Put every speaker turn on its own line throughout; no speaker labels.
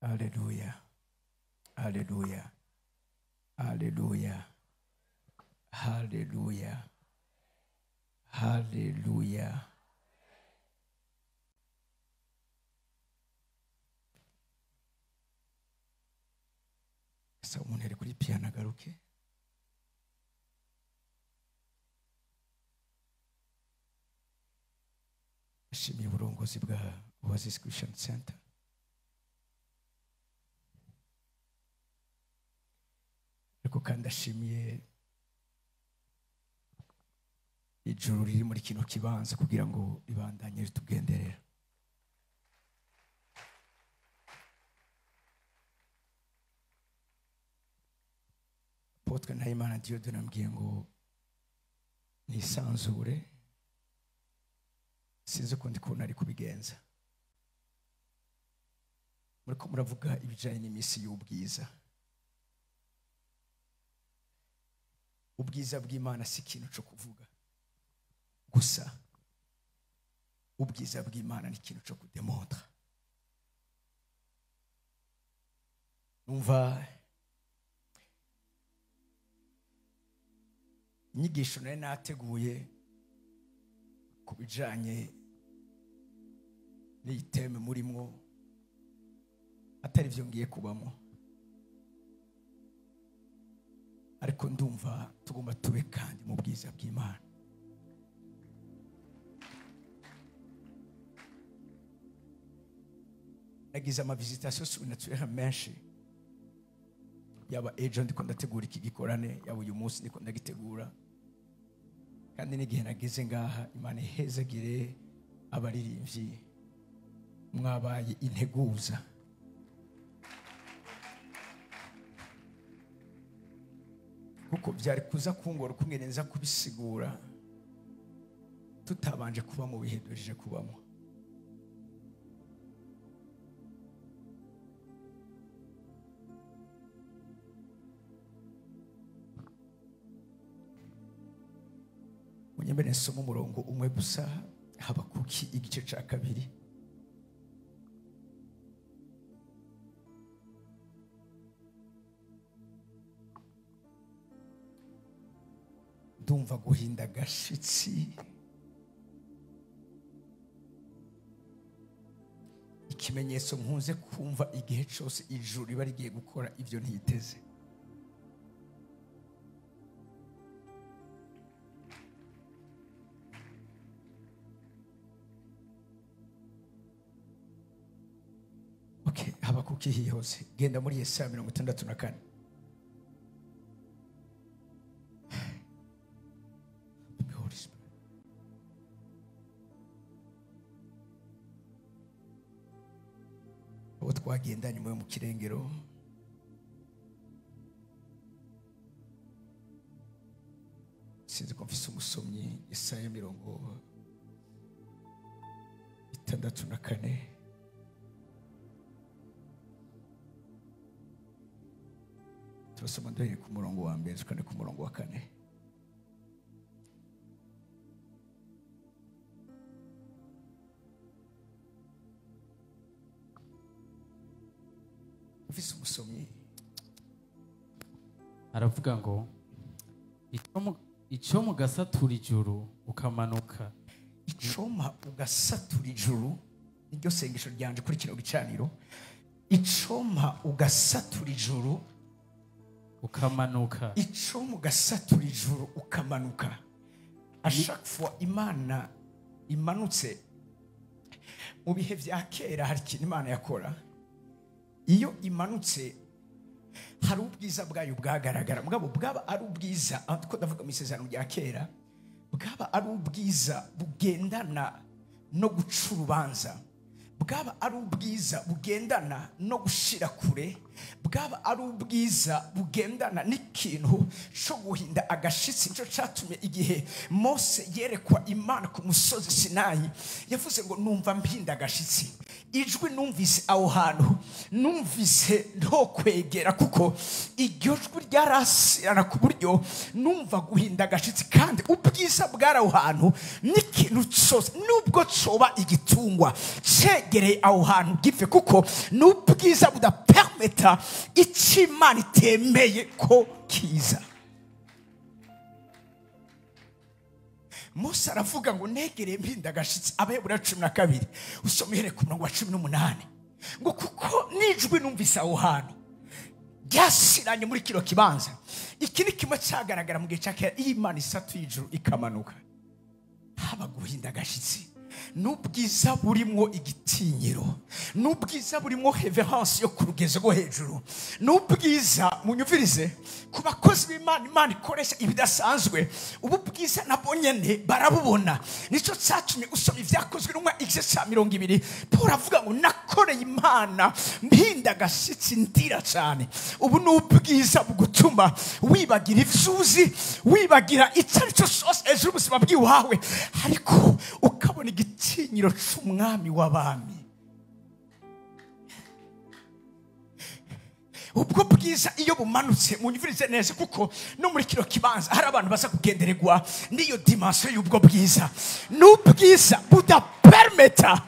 Hallelujah. Hallelujah. Hallelujah. Hallelujah. Hallelujah. Sa umuntu ari kuri piano agaruke. Ashimiye uburongozi bwa Oasis Christian Center. Ariko kandi ashimiye ijuru riri muri kino kibanza kugira ngo ibandanye ritugenderera. Apotre Nahimana Dieu donambwiye ngo nisanzure, sinzi ko ndi kubona ari kubigenza. Muriko muravuga ibijanye n'imisi y'ubwiza. Ubwiza bw'Imana si ikintu cyo kuvuga gusa, ubwiza bw'Imana ni ikintu cyo kudemontra. Numva inyigisho nari nateguye ku bijanye n'iteme murimwo atari byo ngiye kubamo, ariko ndumva tugomba tube kandi mu bwiza bw'Imana. Nagize amavizitation surnaturelle menshi, yaba ejo ndiko ndategura iki gikorane, yaba uyu munsi ndiko ndagitegura, kandi n'igihe nageze ngaha Imana ihezagire abaririmbyi mwabaye integuza. Kuko byari kuza kungora kungeneza kubisigura tutabanje kuba mu bihe duhejeje kubamo. Munyembere nsoma umurongo umwe gusa, Habakuki igice ca 2. Ndumva guhinda gashitsi, ikimenyetso nkunze kumva igihe cyose ijuru riba rigiye gukora ibyo ntiteze. Okay, Habakuki hihose, genda muri Yesaya 64. Twagendanye mu kirengero, sinzi ko mfise umusomyi. Yesaya 64. Turasoma duhere ku murongo wa mbere tukane ku murongo wa 4. Ufise umusomyi
aravuga ngo icyo mugasatura ijuru ukamanuka.
Icoma ugasatura ijuru niryo sengesho ryanje kuri kino gicaniro. Icoma ugasatura ijuru
ukamanuka.
Icoma ugasatura ijuru ukamanuka. A chaque fois Imana imanutse mu bihe vya kera, hari ikintu Imana yakora. Iyo imanutse hari ubwiza bwayo bwagaragara, mugabo bwaba ari ubwiza ko ndavuga mu isezerano rya kera, bwaba ari ubwiza bugendana no guca urubanza, bwaba ari ubwiza bugendana no gushira kure, bwaba ari ubwiza bugendana n'ikintu cyo guhinda agashitsi. Nicyo cyatumye igihe Mose yerekwa Imana ku musozi Sinayi yavuze ngo numva mpinda agashitsi. Ijwi numvise aho hantu numvise nto kwegera, kuko iryo jwi ryarasirana ku buryo numva guhinda agashitsi. Kandi ubwiza bwari aho hantu n'ikintu cyose nubwo coba igitungwa cegereye aho hantu gipfe, kuko n'ubwiza budapermeta icyo Imana itemeye ko kiza. Mose aravuga ngo negereye mpinda agashitsi. Abaheburayo 12 usoma uhereye ku murongo wa 18 ngo kuko n'ijwi numvise aho hantu ryasiranye muri kino kibanza. Iki ni kimwe cyagaragara mu gihe cya kera iyo Imana isatuye ijuru ikamanuka, haba guhinda agashitsi. N'ubwiza burimwo igitinyiro, n'ubwiza burimwo reverence yo ku rugezo rwo hejuru, n'ubwiza munyumvirize ku bakozi b'Imana Imana ikoresha ibidasanzwe. Ubu bwiza nabo nyene barabubona. Nicyo cyatumye usoma ivyakozwe n'umwa igeze 20 Paul avuga ngo nakoreye Imana mpinda agashitsi ndira cyane. Ubu n'ubwiza bugutuma wibagira ivyuzi, wibagira icari cyo cyose hejuru ubuzima bw'iwawe, ariko ukabona igitinyiro c'umwami w'abami. Ubwo bwiza iyo bumanutse munyumvirize neza, kuko no muri kino kibanza hari abantu baza kugendererwa n'iyo dimension y'ubwo bwiza. N'ubwiza budapermeta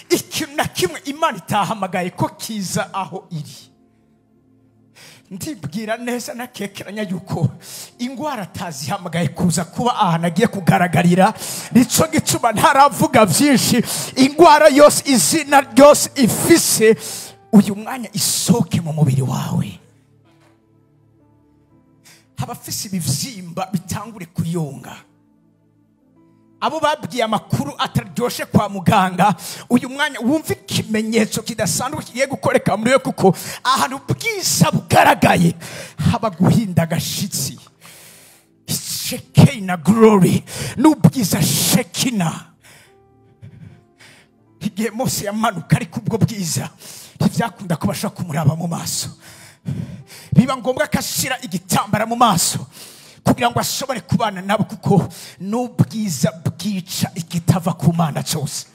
ikintu na kimwe Imana itahamagaye ko kiza aho iri. Ndibwira neza nakekeranya yuko ingwara atazihamagaye kuza kuba ahantu agiye kugaragarira. Nico gituma ntaravuga byinshi. Ingwara yose, izina ryose ifise uyu mwanya isoke mu mubiri wawe. Abafise ibivyimba bitangure kuyonga. Abo babwiye amakuru ataryoshe kwa muganga, uyu mwanya wumva ikimenyetso kidasanzwe kigiye gukoreka muri yo, kuko ahantu bwiza bugaragaye haba guhinda agashitsi. Shekina glory, n'ubwiza shekina. Igihe Mose yamanuka ari kubwo bwiza ntivyakunda kubasha kumuraba mu maso, biba ngombwa akashira igitambara mu maso kugira ngo ashobore kubana nabo, kuko n'ubwiza bwica ikitava ku Mana cyose.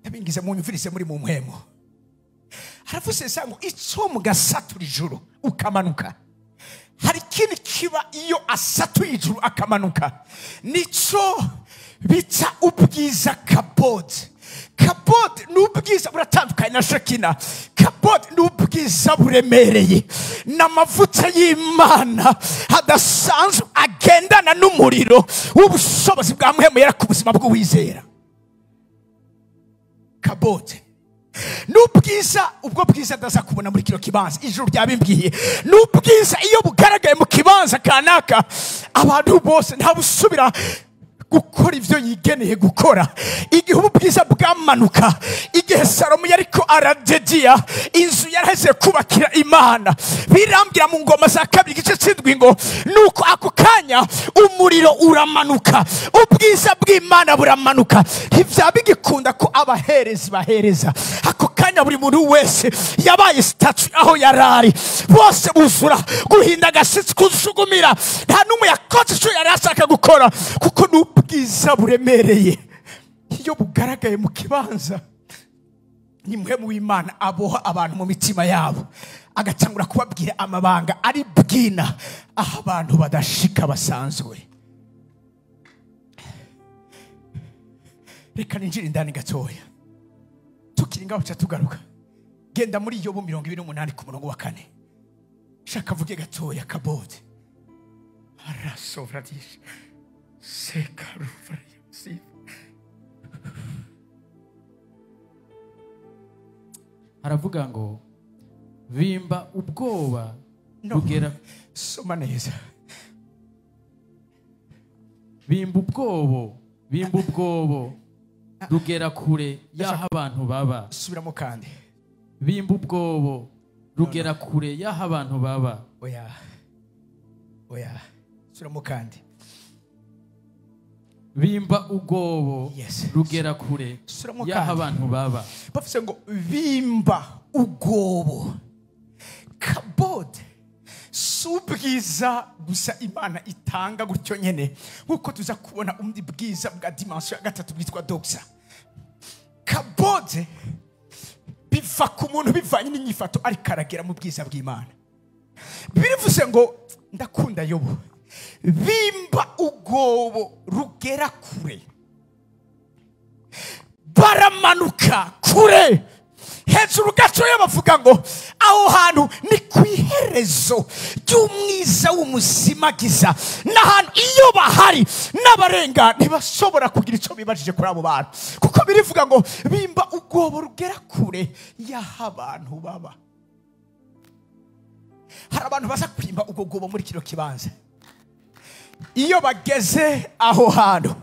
Yabingize munyumvirize muri mu mpwemo. Haravuze ngo icyo mugasatura ijuru ukamanuka. Hari ikindi kiba iyo asatuye ijuru akamanuka, nico bita ubwiza kabod. Kabod n'ubwiza buratandukanye na shekina. Kabod n'ubwiza buremereye, n'amavuta y'Imana hadasanzwe agendana n'umuriro w'ubushobozi bwa mpwemu yera ku buzima bw'uwizera. Kabod n'ubwiza, ubwo bwiza ndaza kubona muri kino kibanza ijuru ryabimbwiye. N'ubwiza iyo bugaragaye mu kibanza kanaka, abantu bose nta busubira gukora ivyo yigeneye gukora. Igihe ubwiza bwamanuka, igihe Salomo yariko aradediya inzu yaraheze kubakira Imana, birambwira mu ngoma za 2 igice c'indwi ngo nuko ako kanya umuriro uramanuka, ubwiza bw'Imana buramanuka. Ntivyabigikunda ko abaherezi bahereza. Ako kanya buri muntu wese yabaye statue aho yarari, bose buzura guhinda agashitsi kuzugumira. Nta numwe yakoze ico yari ashaka gukora, kuko n'ubwiza buremereye iyo bugaragaye mu kibanza. Ni mpwemu w'Imana aboha abantu mu mitima yabo, agatangura kubabwira amabanga ari bwina aho abantu badashika basanzwe. Reka ninjira indani gatoya, tukiri ngaho cha tugaruka. Genda muri Yobu 28 ku murongo wa 4. Shaka vuge gatoya kabode. Arasovradisha. Sekarufrayasi.
Aravuga ngo bimba ubwoba bugera.
Soma neza.
Bimba ubwobo rugera kure y'aho abantu baba.
Subiramo kandi.
Bimba ubwobo rugera kure y'aho abantu baba.
Oya. Subiramo kandi.
bimba ubwobo
Yes.
rugera kure
Suramo
y'aho
kandi.
abantu baba.
bavuze ngo bimba ubwobo. Kabode si ubwiza gusa Imana itanga gutyo nyene nkuko tuza kubona undi bwiza bwa dimension ya gatatu bwitwa doxa. Kabode biva ku muntu bivanye n'inyifato ariko aragera mu bwiza bw'Imana. Birivuze ngo ndakunda Yobu, bimba ubwobo rugera kure, baramanuka kure hejuru gatoya, bavuga ngo aho hantu ni ku iherezo ry'umwiza w'umuzimagiza, n'ahantu iyo bahari n'abarenga ntibashobora kugira icyo bibajije kuri abo bantu, kuko birivuga ngo bimba ubwobo rugera kure y'aho abantu baba. Hari abantu baza kwimba ubwo bwobo muri kino kibanza, iyo bageze aho hantu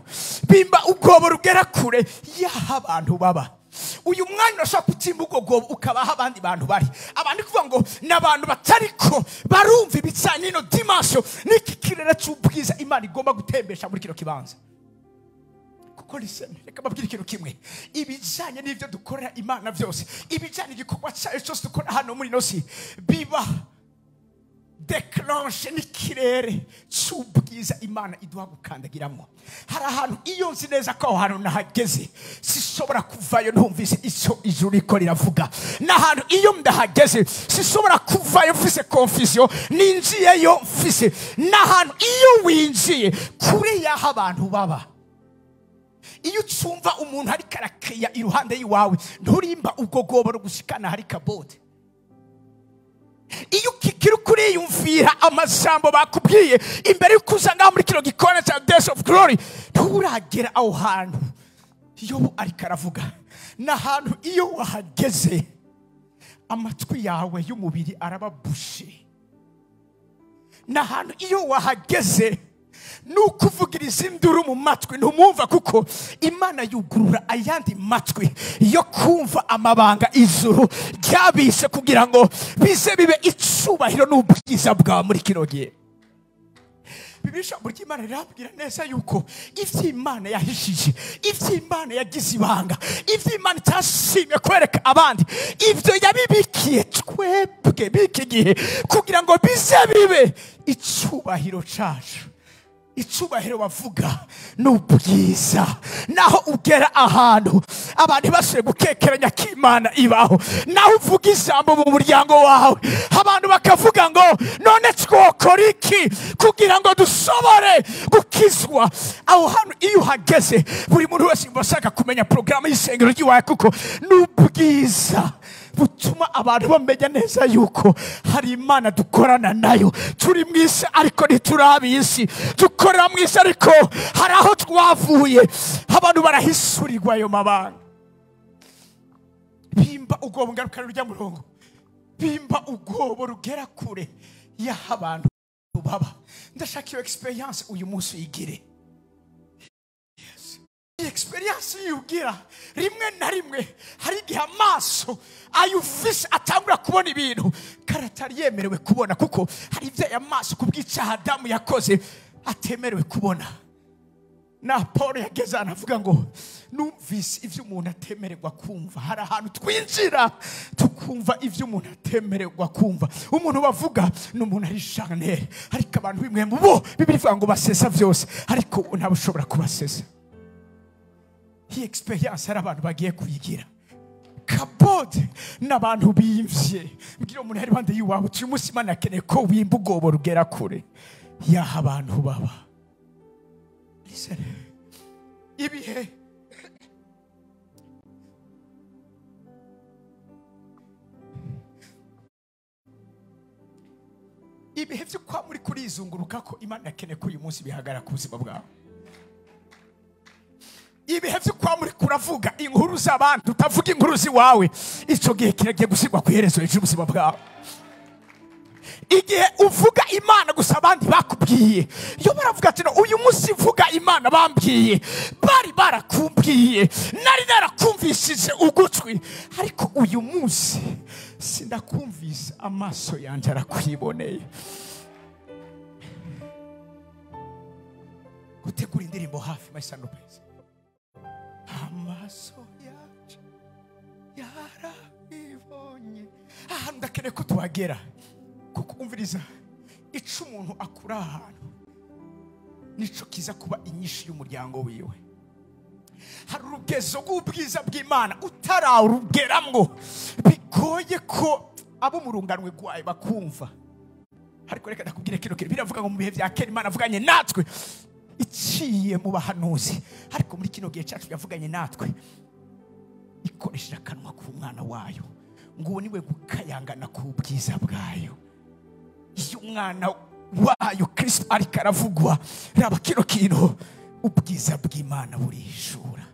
bimba ubwobo rugera kure y'aho abantu baba. Uyu mwanya urashobora kutimba ubwo bwobo ukabaho abandi bantu bari, abandi kuvuga ngo n'abantu batariko barumva ibitsanye n'ino dimension n'iki kirere cy'ubwiza Imana igomba gutembesha muri kino kibanza. Kuko listen, reka babwire ikintu kimwe, ibijanye n'ibyo dukorera Imana byose, ibijanye igikorwa cyayo cyose dukora hano muri nosi, biba declenche n'ikirere cy'ubwiza Imana iduha gukandagiramo. Hari ahantu iyo nzi neza ko aho hantu nahageze sishobora kuvayo ntumvise icyo ijuru riko riravuga, n'ahantu iyo ndahageze sishobora kuvayo mfise confusion, ninjiyeyo mfise, n'ahantu iyo winjiye kure y'aho abantu baba. Iyo ucumva umuntu ari karakeya iruhande y'iwawe nturimba ubwo bwobo rugushikana hari kabode. Iyo ukikira kuri yumvira amajambo bakubwiye imbere y'ukuza ngaho muri kino gikona cya Days of Glory, nturagera aho hantu Yobu ariko aravuga, n'ahantu iyo wahageze amatwi yawe y'umubiri arababushe, n'ahantu iyo wahageze n'ukuvugiriza induru mu matwi ntumwumva, kuko Imana yugurura ayandi matwi yo kumva amabanga ijuru ryabise kugira ngo bize bibe icubahiro n'ubwiza bwa muri kino gihe. Bibisha burya Imana irabwira neza yuko ivyo Imana yahishije, ivyo Imana yagize ibanga, ivyo Imana itashimye kwereka abandi, ivyo yabibikiye twebwe biki gihe kugira ngo bize bibe icubahiro cacu. Icubahiro bavuga n'ubwiza, naho ugera ahantu abantu basuye gukekeranya ko Imana ibaho, naho uvuga ijambo mu muryango wawe abantu bakavuga ngo none twokora iki kugira ngo dushobore gukizwa. Aho hantu iyo uhageze buri muntu wese bashaka kumenya porogaramu y'isengero ry'iwawe, kuko n'ubwiza butuma abantu bamenya neza yuko hari Imana dukorana nayo. Turi mu isi ariko ntiturabi isi, dukorera mu isi ariko hari aho twavuye, abantu barahisurirwa ayo mabanga. Bimba ubwobo, ngaruka rujya murongo, bimba ubwobo rugera kure y'aho abantu baba. Ndashaka iyo experience uyu munsi uyigire. Experience yugira rimwe na rimwe, hari igihe amaso ayufise atangura kubona ibintu karatari yemerewe kubona, kuko hari ibyo amaso kubw'icyaha Adamu yakoze atemerewe kubona. Na Paul yageze anavuga ngo numvise ivyo umuntu atemererwa kumva. Hari ahantu twinjira tukumva ivyo umuntu atemererwa kumva. Umuntu bavuga n'umuntu ari chanel, ariko abantu bimwe mu bo Bibiri ivuga ngo basesa vyose, ariko ntabushobora kubasesa. Iyi experience hari abantu bagiye kuyigira. Kabode n'abantu bimvye, mbwira umuntu hari bande yiwawe turi munsi Imana akeneye ko wimba ubwobo rugera kure y'aho abantu baba. Listen, ibihe vyo kwa muri kurizunguruka ko Imana akeneye ko uyu munsi bihagara ku buzima bwawe. Ibihe vyo kwa muri kuravuga inkuru z'abantu utavuga inkuru ziwawe, ico gihe kiragiye gusigwa ku iherezo y'ubuzima bwawe. Igihe uvuga Imana gusa abandi bakubwiye, iyo baravuga ati uyu munsi vuga Imana bambwiye, bari barakumbwiye, nari narakumvishije ugutwi, ariko uyu munsi sindakumvise, amaso yanje arakwiboneye. gutegura indirimbo hafi mayisanopezi. Amaso yacu yarabibonye. Ahantu ndakeneye ko tuhagera, kuko umviriza, ico umuntu akura ahantu nico kiza kuba inyinshi y'umuryango wiwe. Hari urugezo rw'ubwiza bw'Imana utarawugeramwo, bigoye ko abo mu runganwe rwayo bakumva. Ariko reka ndakubwire kino kintu, biravuga ngo mu bihe vya kera Imana avuganye natwe iciye mu bahanuzi, ariko muri kino gihe cyacu yavuganye natwe ikoresheje akanwa k'umwana wayo, ngo niwe gukayangana ku bwiza bwayo. Iyo umwana wayo Kristo ariko aravugwa, raba kino kintu, ubwiza bw'Imana burishura.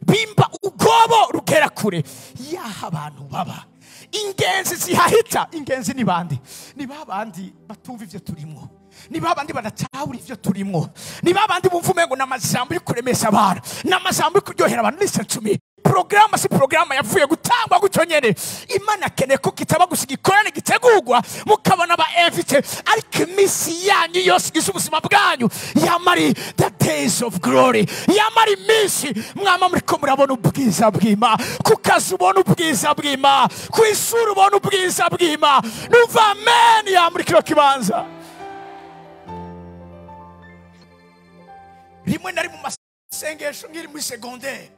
Bimba ubwobo rugera kure yaha abantu baba. Ingenzi zihahita. Ingenzi ni bandi? Ni babandi batumva ivyo turimo, ni babandi badatahura ivyo turimo, ni babandi bumva umengo n'amajambo yo kuremesha abantu, n'amajambo yo kuryohera abantu. Listen to me, programa si programa yavuye gutangwa gutyo nyene. Imana akeneye ko kitaba gusiga ikorane gitegurwa mukabona ba invite, ariko imisi yanyu yose igize ubuzima bwanyu yamari the days of glory, yamari imisi mwama muriko murabona ubwiza bw'Imana, ku kazi ubona ubwiza bw'Imana, ku isura ubona ubwiza bw'Imana. Numva amen ya muri kino kibanza. Rimwe nari mu masengesho ngiri muri secondaire,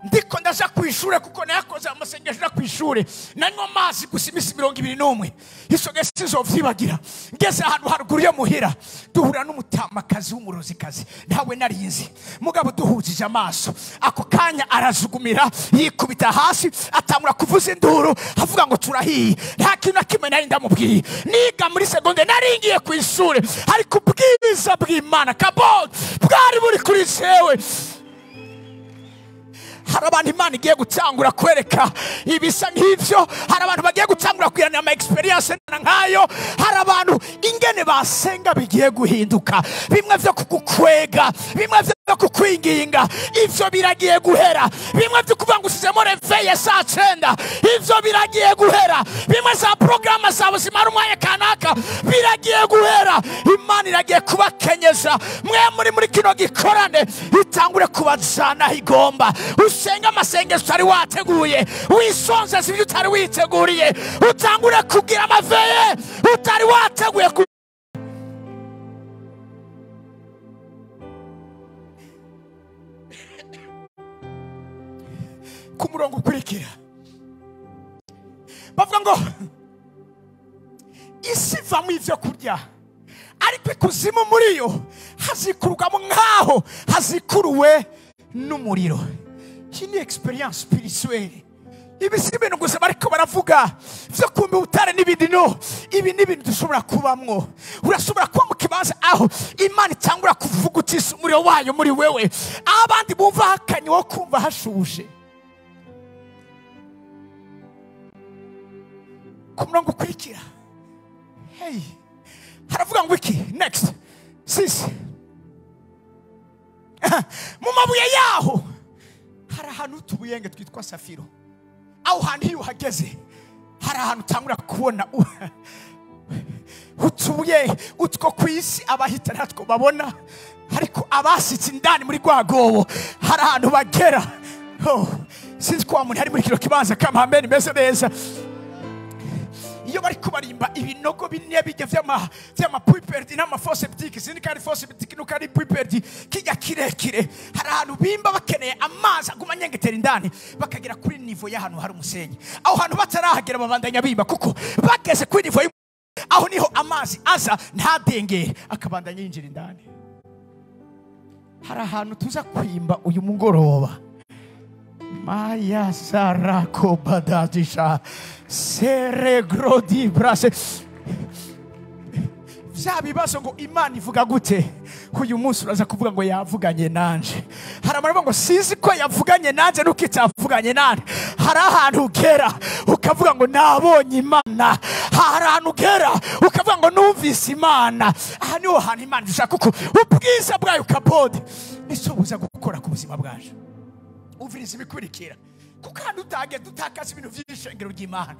ndiko ndaja kwishure kuko nayakoze amasengesho kwishure, nanywa amazi gusa imisi 21. Isoge sizovyibagira. Ngeze ahantu haruguru yo muhira, duhura n'umutamakazi w'umurozikazi, ntawe narinzi, mugabo duhujije amaso. Ako kanya arazugumira, yikubita hasi, atangura kuvuza induru, avuga ngo turahiye. Nta kintu nakimwe nari ndamubwiye. Niga muri secondaire naringiye kwishure, ariko ubwiza bw'Imana kabod bwari buri kuri jewe. Hari abantu Imana igiye gutangura kwereka ibisa nk'ivyo, hari abantu bagiye gutangura kugirana ama experience nkayo, hari abantu ingene basenga bigiye guhinduka, bimwe vyo kukukwega, bimwe vyo kukwinginga, ivyo biragiye guhera. Bimwe vyo kuvuga ngo usizemo reveille saa 9, ivyo biragiye guhera. Bimwe za programa zabo zimara umwanya kanaka, biragiye guhera. Imana iragiye kubakenyeza, mwe muri kino gikorane itangure kubazana igomba. Usenga amasengesho utari wateguye, wisonza sivyo utari witeguriye, utangure kugira amaveye utari wateguye. Ku murongo ukurikira bavuga ngo isi ivamo ivyo kurya, ariko ikuzimu muri yo hazikurwamo nk'aho hazikuruwe n'umuriro. Iyi ni experience spirituelle. Ibi si ibintu gusa bariko baravuga vyo kumbe ubutare n'ibindi, no, ibi ni ibintu dushobora kubamwo. Urashobora kuba mu kibanza aho Imana itangura kuvugutisa umuriro wayo muri wewe, abandi bumva hakanye wo kumva hashushe. Ku murongo ukurikira, hey, haravuga ngo iki next? Sisi mu mabuye yaho hari ahantu tubuyenge twitwa safiro. Aho hantu iyo uhageze hari ahantu utangura kubona utubuye utwo kwisi abahita natwo babona, ariko abasitse indani muri rwagobo hari ahantu bagera. Sinzi ko umuntu ari muri kino kibanza kamameni meze neza. Iyo bari kubarimba ibinogo binye bijya vyama puiperdi n'ama fosse petite, zindi kandi fosse petite no kandi puiperdi kijya kirekire. Hari ahantu bimba bakeneye amazi aguma nyengetera indani, bakagera kuri niveau y'ahantu hari umusenyi. Aho hantu batarahagera babandanya bimba, kuko bageze kuri niveau aho niho amazi aza ntadengere akabandanya yinjira indani. Hari ahantu tuza kwimba uyu mugoroba, Maya Sarako Badadisha Seregrodi Brase. Vya bibazo ngo Imana ivuga gute, uyu munsi uraza kuvuga ngo yavuganye nanje. Hari abantu ngo sizi ko yavuganye nanje nuko itavuganye nanje. Hari ahantu ugera ukavuga ngo nabonye Imana, hari ahantu ugera ukavuga ngo numvise Imana. Aha niho hantu Imana ishaka kuko ubwiza bwayo kabode niso buza gukora ku buzima bwaje. Uviriza ibikurikira, kuko hano utage dutakaza ibintu by'ishengero ry'Imana.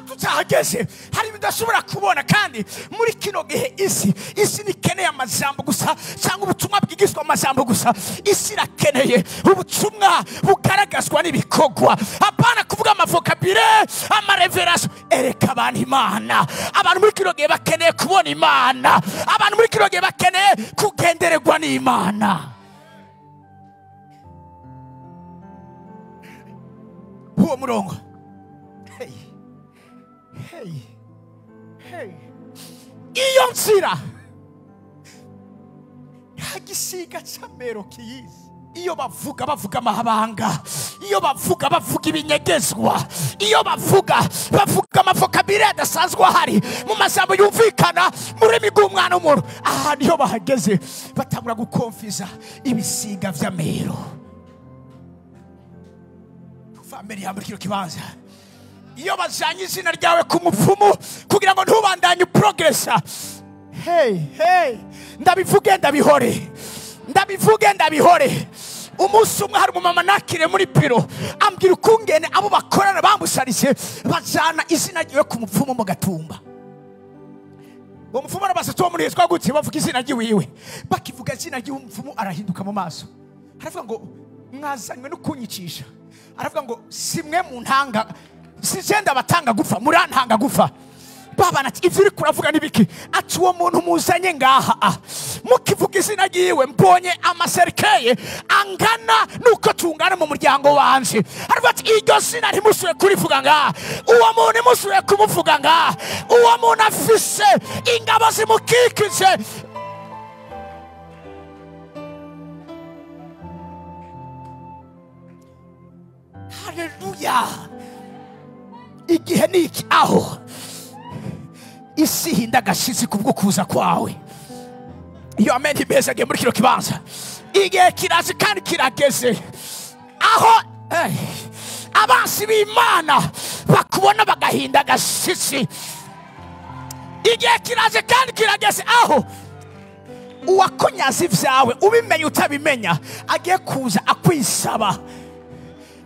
ahantu tutahageze hari bidashobora kubona, kandi muri kino gihe isi nikeneye amajambo gusa cyangwa ubutumwa bwigishwa amajambo gusa. Isi irakeneye ubutumwa bugaragazwa n'ibikorwa, apana kuvuga amavokabire, amareverasi. Ereka abantu Imana. Abantu muri kino gihe bakeneye kubona Imana. Abantu muri kino gihe bakeneye kugendererwa n'Imana. Uwo murongo, iyo nzira hagisiga camero kiyizi. Iyo bavuga amahanga, iyo bavuga ibinyegezwa, iyo bavuga amavokabire adasanzwe ahari mu majambo yumvikana mu rurimi rw'umwana w'umuntu. Aha niho bahageze batangura gukonfiza ibisiga vy'amero. Family muri kino kibanza, iyo bajanye izina ryawe ku mupfumu kugira ngo ntubandanye progressa, ndabivuge ndabihore. Umunsi umwe hari umumama nakire muri piro, ambwira ukungene abo bakorana bamusarise bajana izina ryawe ku mupfumu mu Gatumba. Uwo mupfumu arabaza tuwo muri yitwa gute, bavuga izina ryiwe. Bakivuga izina ry'umupfumu arahinduka mu maso, aravuga ngo mwazanywe no kunyicisha. Aravuga ngo simwe mu ntanga, sijenda batanga gufa, murantanga gufa. Baba nati iviri kuravuga nibiki? Ati uwo muntu muzanye ngaha mukivuga izina ryiwe mbonye amaserikeye angana nuko tungana mu muryango wanje. Aravuga ati iryo zina ntimusubire kurivuga ngaha, uwo muntu ntimusubire kumuvuga ngaha, uwo muntu afise ingabo zimukikije. Haleluya. Igihe niki aho isi hinda gashizi kubwo kuza kwawe. Iyo amen ibezage muri kino kibanza. Igihe kirazi kandi kirageze aho abansi b'Imana bakubona bagahinda gashizi. Igihe kirazi kandi kirageze aho uwakonyaza vyawe ubimenye utabimenya agiye kuza akwisaba,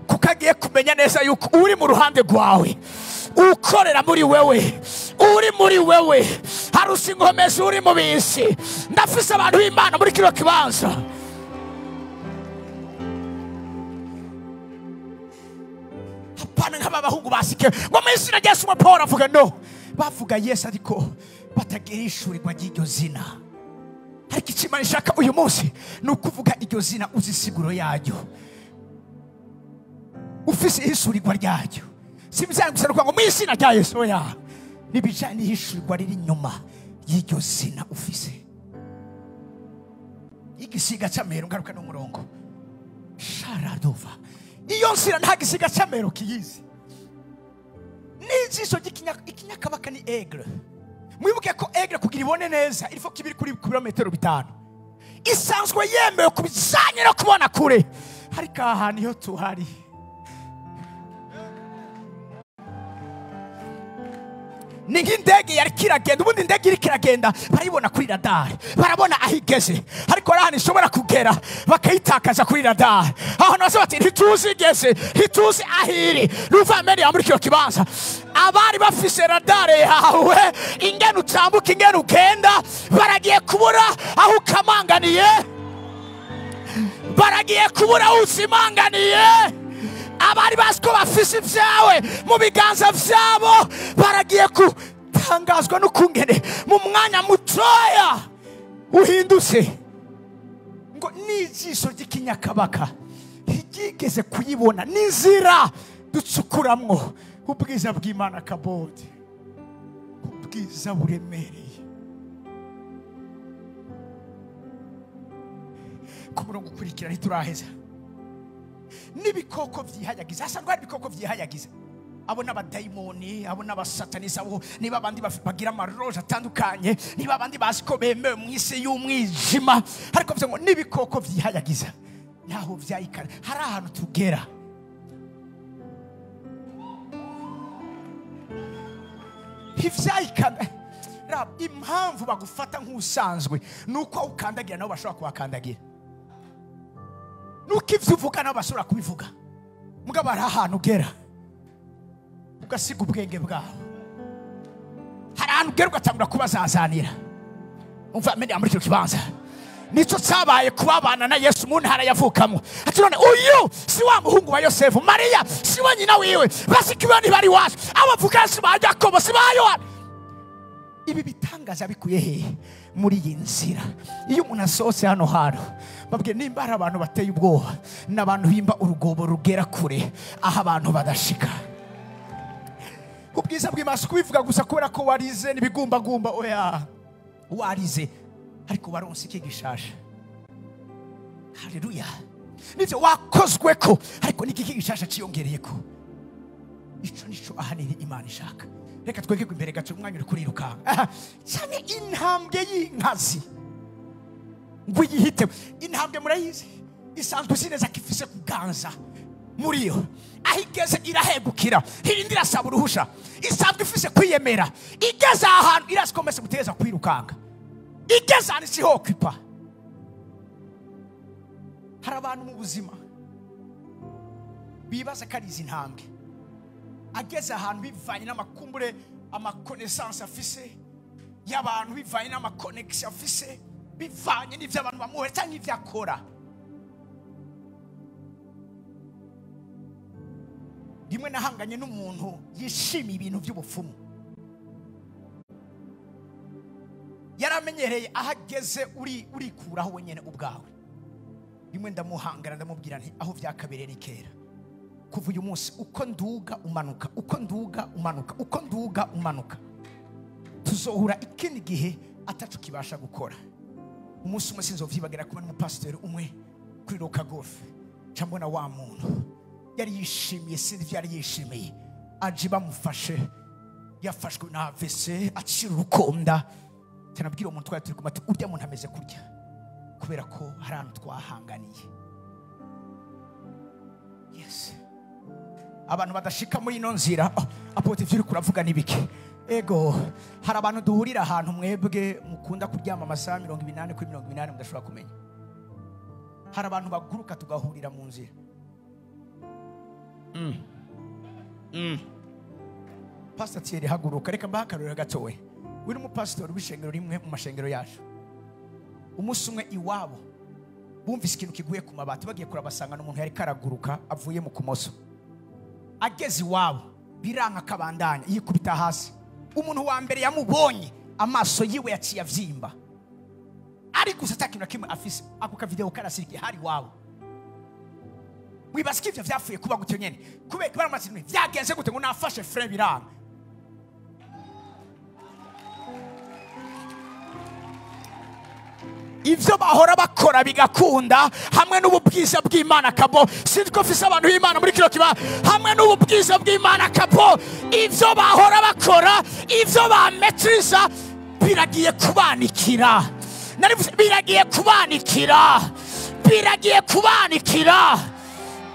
kuko agiye kumenya neza yuko uri mu ruhande rwawe, ukorera muri wewe, uri muri wewe, harusi ingomezi uri mu bisi. Ndafise abantu b'Imana muri kino kibanza. Hapana nk'aba bahungu basike ngo mu izina rya Yesu. Paul avuga no, bavuga Yesu ariko batagira ishurirwa ry'iryo zina. Ariko ikimana ishaka uyu munsi ni ukuvuga iryo zina uzisiguro yaryo, ufise ishurirwa ryayo. Simbyanga gusa ngo mu izina rya Yesu ya nibijanye n'ishurirwa riri nyuma y'iryo zina ufise. Igisiga camero ngaruka no murongo sharadova. Iyo nzira nta gisiga camero kiyizi. N'ijisho ikinyakabaka ni aigle. Mwibuke ko aigle kugira ibone neza ilifo kibiri kuri kilometero 5 isanzwe yemewe kubijanye no kubona kure. Hariko ahantu iyo tuhari ni nk'indege yari kiragenda. Ubundi indege iri kiragenda baribona kuri radar, barabona aho igeze, ariko ahantu ishobora kugera bakayitakaza kuri radar. Aho nose bati ntituzi igeze, ntituzi ahiri. Ruvamene ya muri kino kibanza abari bafise radar yawe ingene utambuka ingene ugenda baragiye kubura aho ukamanganiye, baragiye kubura aho uzimanganiye. Abari basko bafise vyawe mu biganza vyabo baragiye kutangazwa n'ukungene mu mwanya mutoya uhindutse. Ngo n'ijisho ry'ikinyakabaka higeze kuyibona n'inzira ducukuramwo ubwiza bw'Imana kabodi, ubwiza buremereye. Ku murongo ukurikira ntituraheza. N'ibikoko vyihayagiza, hasanzwe hari ibikoko vyihayagiza. Abo n'abadayimoni, abo n'abasatanisi, abo niba abandi bagira amaroje atandukanye, niba abandi basiko bemewe mu isi y'umwijima. Ariko byo ngo n'ibikoko vyihayagiza yaho vyayikana. Hari ahantu tugera ivyayikana. Impamvu bagufata nk'usanzwe nuko ukandagira nabo bashobora kubakandagira, nuko ivyo uvuga nabo bashobora kubivuga. Mugabo hari ahantu ugera ugasiga ubwenge bwawe. ahantu ugera ugatangura kubazazanira. Umva amenye muri icyo kibanza. Nico cyabaye kubabana na Yesu mu ntara yavukamo. Ati none uyu si wa muhungu wa Yosefu, Mariya si wa nyina wiwe, basikiwe ni bari wacu, abavuga si ba Yakobo si ba Yohana. Ibi bitangaza bikuye he muri iyi nzira? Iyo umuntu asohotse hano hano babwiye nimba hari abantu bateye ubwoba n'abantu bimba urugobo rugera kure aho abantu badashika. Ubwiza bw'Imana kubivuga gusa kubera ko warize n'ibigumbagumba, oya warize ariko waronse iki gishasha. Haleluya. Nivyo wakozwe ko ariko niki gishasha ciyongereyeko. Ico nico ahanini Imana ishaka. Reka twegeke imbere gato umwanya uri kuriruka. Cyane intambwe y'inkazi ngo yihite. Intambwe murayizi isanzwe sineza kifise kuganza muri yo. Aho igeze irahegukira, irindi irasaba uruhusha. Isanzwe ifise kwiyemera, igeze ahantu irasikomese guteza kwirukanga. Igeze ahantu siho kwipa. Hari abantu mu buzima bibaza ko ari izi ntambwe, ageze ahantu bivanye n'amakumbure, amakonesansi afise y'abantu, bivanye n'amakonekisi afise, bivanye n'ivyo abantu bamuhere cyangwa n'ivyo akora. Rimwe nahanganye n'umuntu yishimiye ibintu by'ubupfumu. Yaramenyereye ahageze urikuraho wenyene ubwawe. Rimwe ndamuhangara ndamubwira nti aho vyakabereye ni kera. Kuva uyu munsi uko nduga umanuka, uko nduga umanuka, uko nduga umanuka, tuzohura ikindi gihe atacu kibasha gukora. Umunsi umwe sinzovyibagira kuba n'umupasiteri umwe kuri Roka Golf. Cyambona wa muntu yari yishimiye, sinzi yari yishimiye, aje bamufashe, yafashwe na AVC, acira urukonda. Tanabwira umuntu twari turi kumati urya muntu ameze kurya kubera ko hari ahantu twahanganiye. Yes. Abantu badashika muri ino nzira, apote vyuri kuravuga nibiki. Ego, hari abantu duhurira ahantu mwebwe mukunda kuryama amasaha 28 kuri 28 mudashobora kumenya. Hari abantu baguruka tugahurira mu nzira. Pastor Thierry haguruka, reka mbahakarurira gatowe. Uri mu pastor w'ishengero rimwe mu mashengero yacu. Umunsi umwe iwabo bumvise ikintu kiguye ku mabati, bagiye kurabasanga n'umuntu yari karaguruka avuye mu kumoso. Ageze iwabo biranka kabandanya yikubita hasi. Umuntu wa mbere yamubonye amaso yiwe yaciye avyimba. Ari gusa atakintu kimwe afise. Ako ka video karasirike hari iwabo. Wibasike ivyo vyafuye kuba gutyo nyene. Kubera baramaze vyagenze gute ngo nafashe frère biranka. Ivyo bahora bakora bigakunda hamwe n'ububwiza bw'Imana kabo. Sinko fise abantu b'Imana muri kiro kiba hamwe n'ububwiza bw'Imana kabo. Ivyo bahora bakora, ivyo bametriza biragiye kubanikira. Narivuze biragiye kubanikira. Biragiye kubanikira.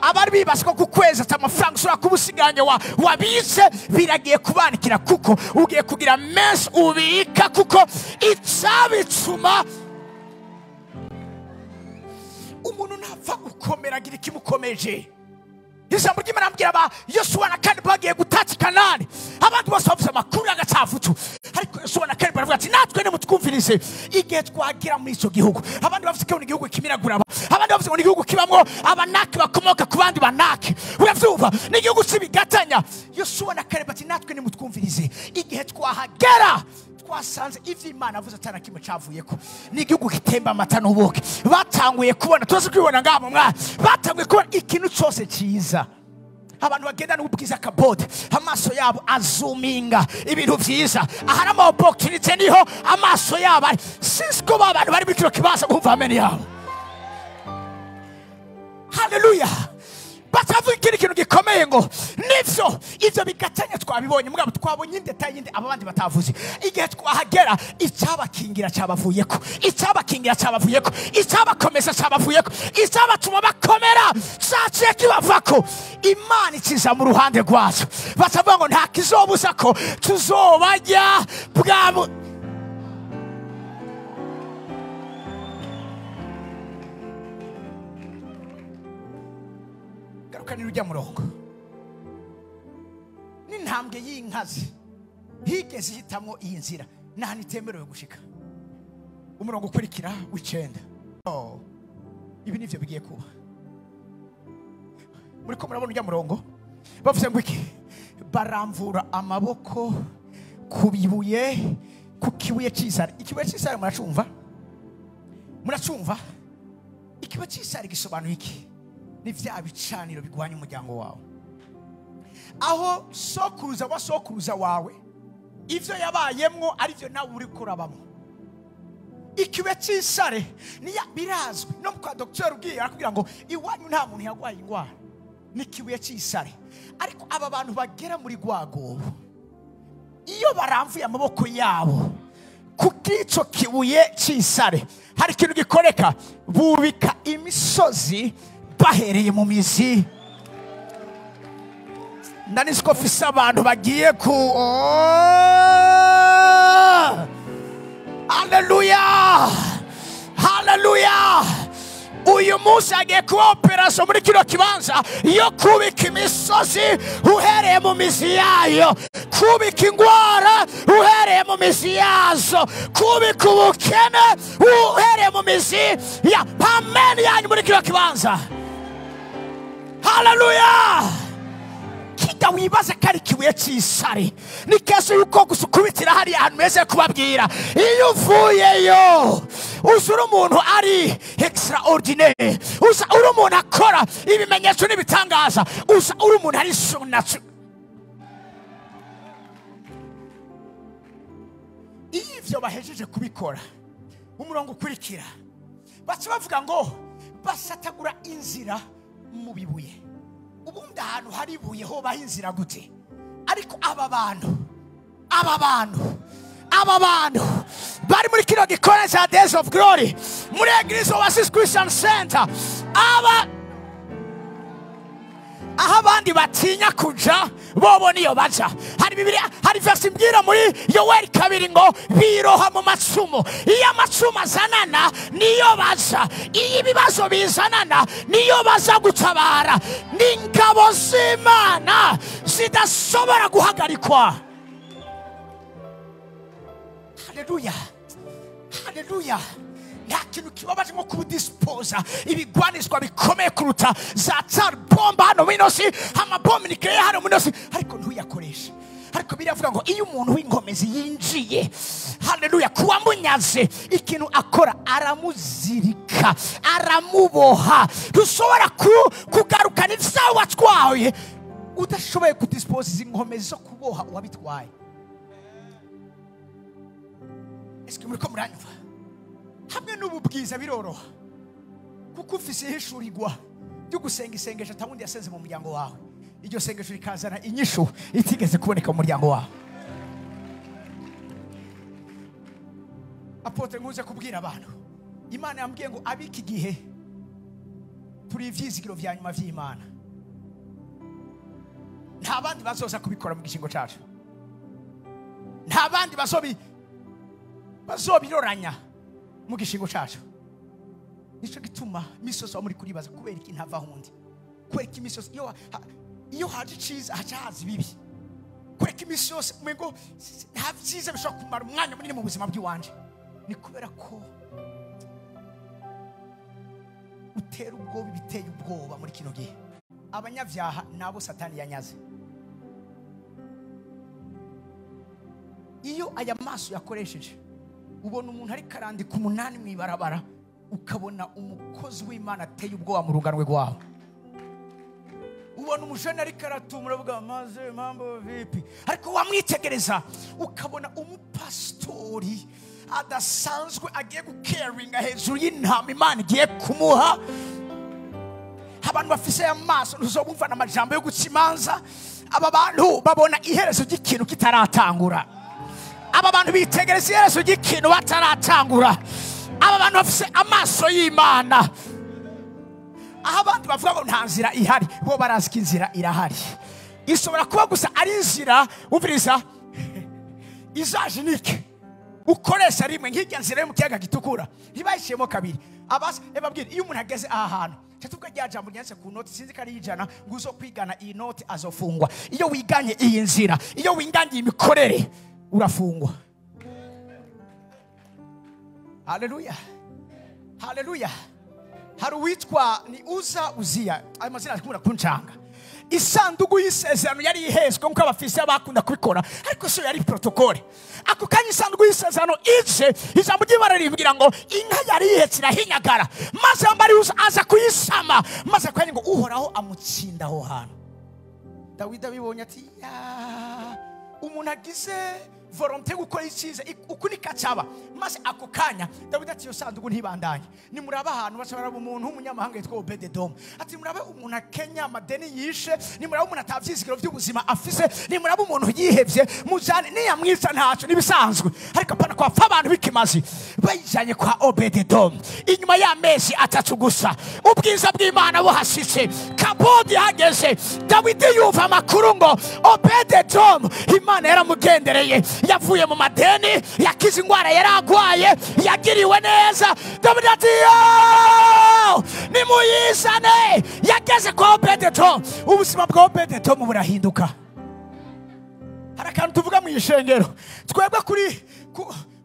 Abari bibasiko ku kwezi atamafaranga ushobora kubusiganye wabitse, biragiye kubanikira kuko ugiye kugira menshi ubika kuko icabituma umuntu ntapfa gukomera agira ikimukomeje. Ijambo ry'Imana ambwira aba Yosuwa na Kalebu bagiye gutata Kanani, abantu bose bavuze amakuru y'agacavutu, ariko Yosuwa na Kalebu baravuga ati natwe nimutwumvirize igihe twagira muri icyo gihugu. Abandi bavuze ko igihugu kimiragura, abandi bavuze ngo ni igihugu kibamwo abanaki bakomoka ku bandi banaki. Uravyumva, ni igihugu kibigatanya. Yosuwa na Kalebu ati natwe nimutwumvirize igihe twahagera twasanze ivy'Imana avuze atana kimwe cavuyeko, ni igihugu gitemba amata n'ubuki. Batanguye kubona, tuzi kwibona ngabo mwa, batanguye kubona ikintu cyose cyiza. Abantu bagenda n'ubwiza kabode, amaso yabo azuminga ibintu vyiza. Ahari opportunity niho amaso yabo ari. Sisko abantu bari bikiro kibaza kumva amen yabo. Hallelujah. Batavuga ikintu gikomeye ngo nivyo ivyo bigatanya twabibonye mugabo twabonye indetaye yindi abandi batavuze. Igihe twahagera icabakingira cabavuyeko, icabakingira cabavuyeko, icabakomeza cabavuyeko, icabatuma bakomera caciye kibavako. Imana ikiza mu ruhande rwacu. Batavuga ngo nta kizobuza ko tuzobajya bwabo. Kanira ujya murongo n'intambwe y'inkazi higeze hitamwo iyi nzira nahani temerewe gushika. Umurongo ukurikira w'icenda. Ibi nivyo bigiye kuba. Muriko murabona ujya murongo bavuze ngo iki? Baramvura amaboko kubibuye kukibuye cy'isare. Ikibuye cy'isare muracumva? Muracumva? Ikibuye cy'isare gisobanuye iki? Ni vya bicaniro bigwanya umuryango wawe. Aho sokuruza wa sokuruza wawe ivyo yabayemwo ari byo nawe uri kurabamo. Ikibuye cy'isare niya birazwi no kwa docteur ugiye arakubwira ngo iwanyu nta muntu yagwaye ingwara. Ni ikibuye cy'isare. Ariko aba bantu bagera muri gwago iyo baramvuye amaboko yabo kukico kibuye cy'isare hari ikintu gikoreka, bubika imisozi bahereye mu mizi. Ndanisiko fisa abantu bagiye ku Hallelujah, hallelujah. Uyu munsi agiye kuba operasyon muri kino kibanza yo kubika imisozi uhereye mu mizi yayo, kubika ingwara uhereye mu mizi yazo, kubika ubukene uhereye mu mizi ya pameni yanyu muri kino kibanza. Hallelujah. Kida wibaza kari kibuye cy'isare ni kese yuko gusukubitira hari ahantu meze kubabwira iyo uvuyeyo usura umuntu ari extraordinaire, usa uri umuntu akora ibimenyetso n'ibitangaza, usa uri umuntu ari supernatural. Ivyo bahejeje kubikora umurongo ukurikira baca bavuga ngo basatagura inzira mu bibuye. Ubundi ahantu hari ibuye ho bahinzira gute? Ariko aba bantu bari muri kino gikora cya Days of Glory muri Eglise Oasis Christian Center, aho abandi batinya kuja bobo niyo baja. Hari Bibiliya, hari verse imbwira muri Yoweri 2 ngo biroha mu macumu. Iyo amacumu azanana niyo baja, iyo ibibazo bizanana niyo baza gutabara. N'ingabo z'Imana zidashobora guhagarikwa. Hallelujah, hallelujah. Nta kintu kibabaje nko kubudisposa ibigwanizwa bikomeye kuruta za tsar bomba hano minosi, amabombe nikeye hano minosi, ariko ntuyakoresha. Ariko biravuga ngo iyo umuntu w'ingomezi yinjiye, haleluya, kuwa munyaze ikintu akora aramuzirika, aramuboha. Dushobora kugarukana ivyawe watwaye udashoboye kudisposa izi ngomezi zo kuboha uwabitwaye. Eske muriko muranyumva? Hamwe n'ububwiza biroroha kuko ufise hishurirwa byo gusenga isengesho atabundi yasenze mu muryango wawe. Iryo sengesho rikazana inyishu itigeze kuboneka mu muryango wawe. Apotre nguze kubwira abantu, Imana yambwiye ngo abiki gihe turi ivyizigiro vya nyuma vy'Imana. Nta bandi bazoza kubikora mu gishingo cyacu, nta bandi bazobiroranya mu gishingo cyacu. Nico gituma misozi wa muri kuribaza kubera iki ntava hundi, kubera iki misozi iyo haje ciza hacaza bibi, kubera iki misozi mwengo nta vyiza bishobora kumara umwanya munini mu buzima bw'iwanje. Ni kubera ko utera ubwoba biteye ubwoba muri kino gihe. Abanyavyaha nabo Satani yanyaze. Iyo aya maso yakoresheje ubona umuntu ari karandika 8 mwibarabara, ukabona umukozi w'Imana ateye ubwoba mu ruganwe rwawe. Ubona umujene ari karatumura avuga maze mambo vipi, ariko wamwitegereza ukabona umupastori adasanzwe agiye gucaringa hejuru y'intama Imana igiye kumuha. Abantu bafise amaso ntuzobumva n'amajambo yo gucimanza. Aba bantu babona iherezo ry'ikintu kitaratangura. Aba bantu bitegereza iherezo ry'ikintu bataratangura. Aba bantu bafise amaso y'Imana. Aho abantu bavuga ngo nta nzira ihari, bo barazika inzira irahari. Ishobora kuba gusa ari inzira umviriza izajinike ukoresha rimwe nk'ijya nzira yo mu kiyaga gitukura ntibayishemo kabiri. Abase ebabwira iyo umuntu ageze aha hantu cyatuvuga rya jambo ryanse ku noti sinzi kari ijana nguzo kwigana iyi noti azofungwa. Iyo wiganye iyi nzira, iyo winganye imikorere urafungwa. Haleluya, haleluya. Hari uwitwa ni Uziya, ayo mazina akumura kuncanga. Isanduku y'isezerano yari ihezwe nkuko abafisiya bakunda kubikora, ariko so yari protokole. Ako kanya isanduku y'isezerano ije, ijambo ry'Imana rivugira ngo inka yari ihetse irahinyagara, maze ambari aza kuyisama, maze kwanya ngo Uhoraho amutsinda aho hantu. Dawidi abibonye ati umuntu agize volonté gukora icyiza ukunika cyaba, maze ako kanya Dawidi ati yo sanduku ntibandanye. Ni muraba ahantu bashobora umuntu w'umunyamahanga yitwa Obededom, ati murabe umuntu akenya amadeni yishe, ni muraba umuntu atavyizigiro by'ubuzima afise, ni muraba umuntu yihevye mujane niyamwica ntaco nibisanzwe, ariko pana kwa fa abantu bikimazi bayijanye kwa Obededom. Inyuma y'amezi atatu gusa ubwiza bw'Imana buhashitse, kabodi hageze. Dawidi yumva amakuru ngo Obededom Imana yaramugendereye, yavuye mu madeni, yakize ingwara yaragwaye, yagiriwe neza. Dawidi ati nimuyizane. Yageze kwa Obededom, ubuzima bwa Obededom burahinduka. Hari akantu tuvuga mu ishengero twebwe kuri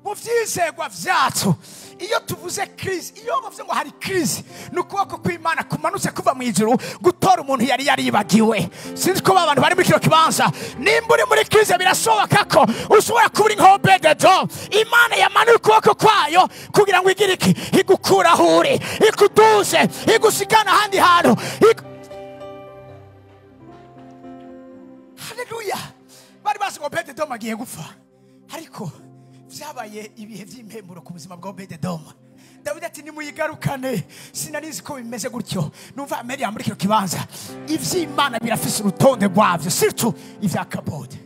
mu vyizegwa vyacu, iyo tuvuze crise, iyo bavuze ngo hari crise, nukuboko kw'Imana kumanutse kuva mu ijuru gutora umuntu yari yaribagiwe. Sinzi ko abantu bari muri kino kibanza, nimba uri muri crise birashoboka ko ushobora kuba uri nka Obededom. Imana yamanuye ukuboko kwayo kugira ngo igire iki, igukura aho uri, ikuduze, igushikana ahandi hantu. Haleluya. Bari bazi ngo Obededom agiye gupfa, ariko vyabaye ibihe vy'impemburo ku buzima bwa Obededom. Dawidi ati nimuyigarukane, sinarizi ko bimeze gutyo. Numva Ameriya muri kino kibanza ivy'Imana birafise urutonde rwavyo, surtout ivya kabode.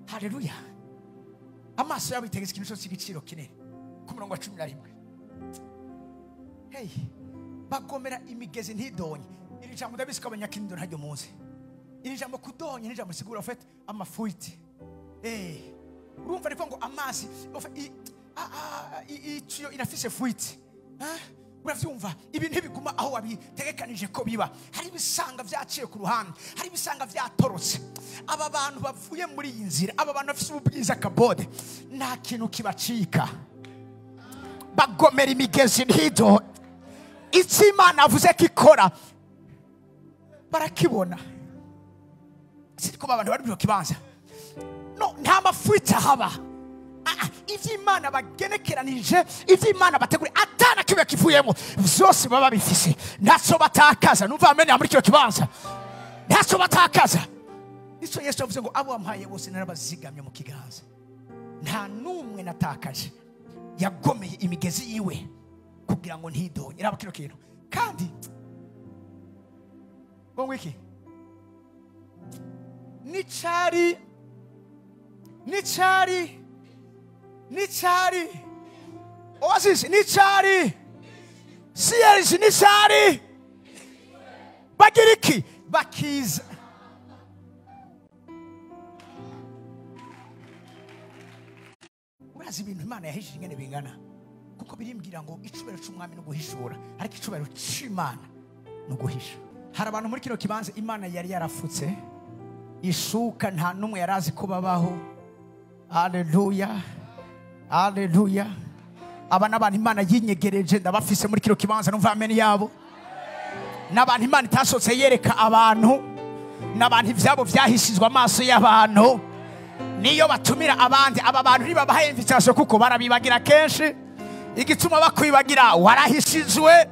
Haleluya. Amaso yabo itegetse ikintu cyose cy'igiciro kinini. Ku murongo wa 11, hey, bagomera imigezi ntidonye. Iri jambo ndabisika abanyakindo ntajyo muzi. Iri jambo kudonye ni jambo sigura fait amafuiti. Urumva ariko ngo amazi iciyo irafise fuiti. Uravyumva ibintu ntibiguma aho wabitegekanije ko biba. Hari bisanga vyaciye ku ruhande, hari bisanga vyatorotse. Aba bantu bavuye muri iyi nzira, aba bantu bafise ubwiza kabode, nta kintu kibacika. Bagomera imigezi ntido, icyo Imana avuze kikora barakibona. Siko abantu bari mu kibanza, no nta mafuita haba. Ivy'Imana bagenekeranije, ivy'Imana bategura atana kibe kivuyemo, vyose baba bifise, ntaco batakaza. Numva amene muri kino kibanza, ntaco batakaza. Ico Yesu avuze ngo abo wampaye bose narabazigamye mu kiganza, nta numwe natakaje. Yagomeye imigezi yiwe kugira ngo ntidonye. Raba kino kintu kandi ngo wiki Nichari Oasis Nichari Siyers Nichari Bagiriki bakiza. Urazi ibintu Imana yahishije ingene bingana, kuko birimbwira ngo icubero c'umwami no guhishura, ariko icubero c'Imana no guhisha. Hari abantu muri kino kibanza Imana yari yarafutse ishuka, nta numwe yarazi ko babaho. Haleluya, haleluya. Aba n'abantu Imana yinyegereje ndabafise muri kino kibanza, numva amen yabo. N'abantu Imana itasotse yereka abantu, n'abantu ivyabo vyahishizwe amaso y'abantu. Niyo batumira abandi, aba bantu ntibabahaye invitation kuko barabibagira kenshi. Igituma bakwibagira warahishijwe,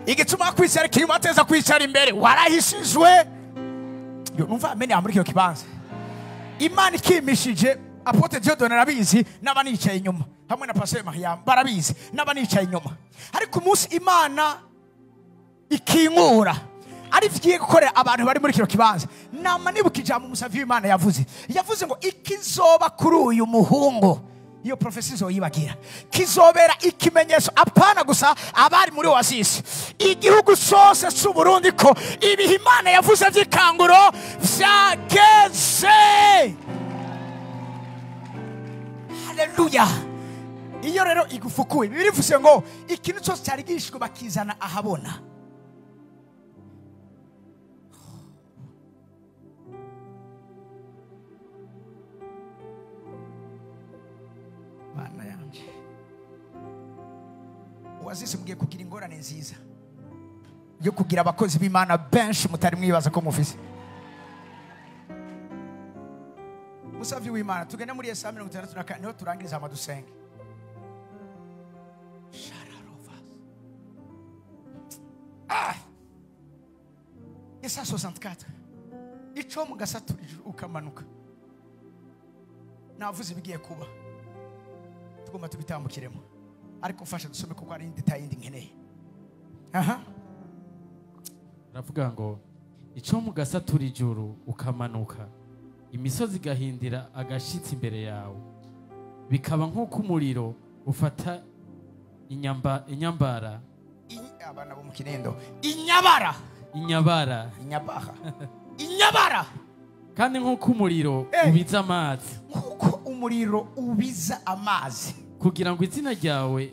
igituma kwicara kibateza kwicara imbere warahishijwe. Yo numva amen ya muri kino kibanza. Imana ikimishije Apotre Dieudonne arabizi, n'abanicaye inyuma hamwe na Pastor Mariam barabizi, n'abanicaye inyuma. Ariko umunsi Imana ikinkura ari vigiye gukorera abantu bari muri kino kibanza, nama nibuka ijambo umusavi w'Imana yavuze ngo ikizoba kuri uyu muhungu, iyo profesi zoyibagira, kizobera ikimenyetso apana gusa abari muri Oasis, igihugu cyose cy'u Burundi ko ibihe Imana yavuze vy'ikanguro vyageze. Haleluya. Iyo rero igufukuye birivuze ngo ikintu cyose cyari gishwe bakizana ahabona. wanje wazise mugiye kugira ingorane nziza yo kugira abakozi b'Imana benshi mutari mwibaza ko mufise. Musavyi w'Imana tugende muri Yesaya 64 niho turangiriza amadusenge. Yesaya 64 ico mugasatura ijuru ukamanuka. Navuze ibigiye kuba tugomba tubitambukiremo ariko ufasha dusome kuko ari detail yindi nkeneye.
Ravuga ngo ico mugasatura ijuru ukamanuka imisozi gahindira agashitsi imbere yawe bikaba nk'uko umuriro ufata inyambara
abana bo mu Kinendo inyabara
kandi nk'uko umuriro ubiza amazi kugira ngo izina ryawe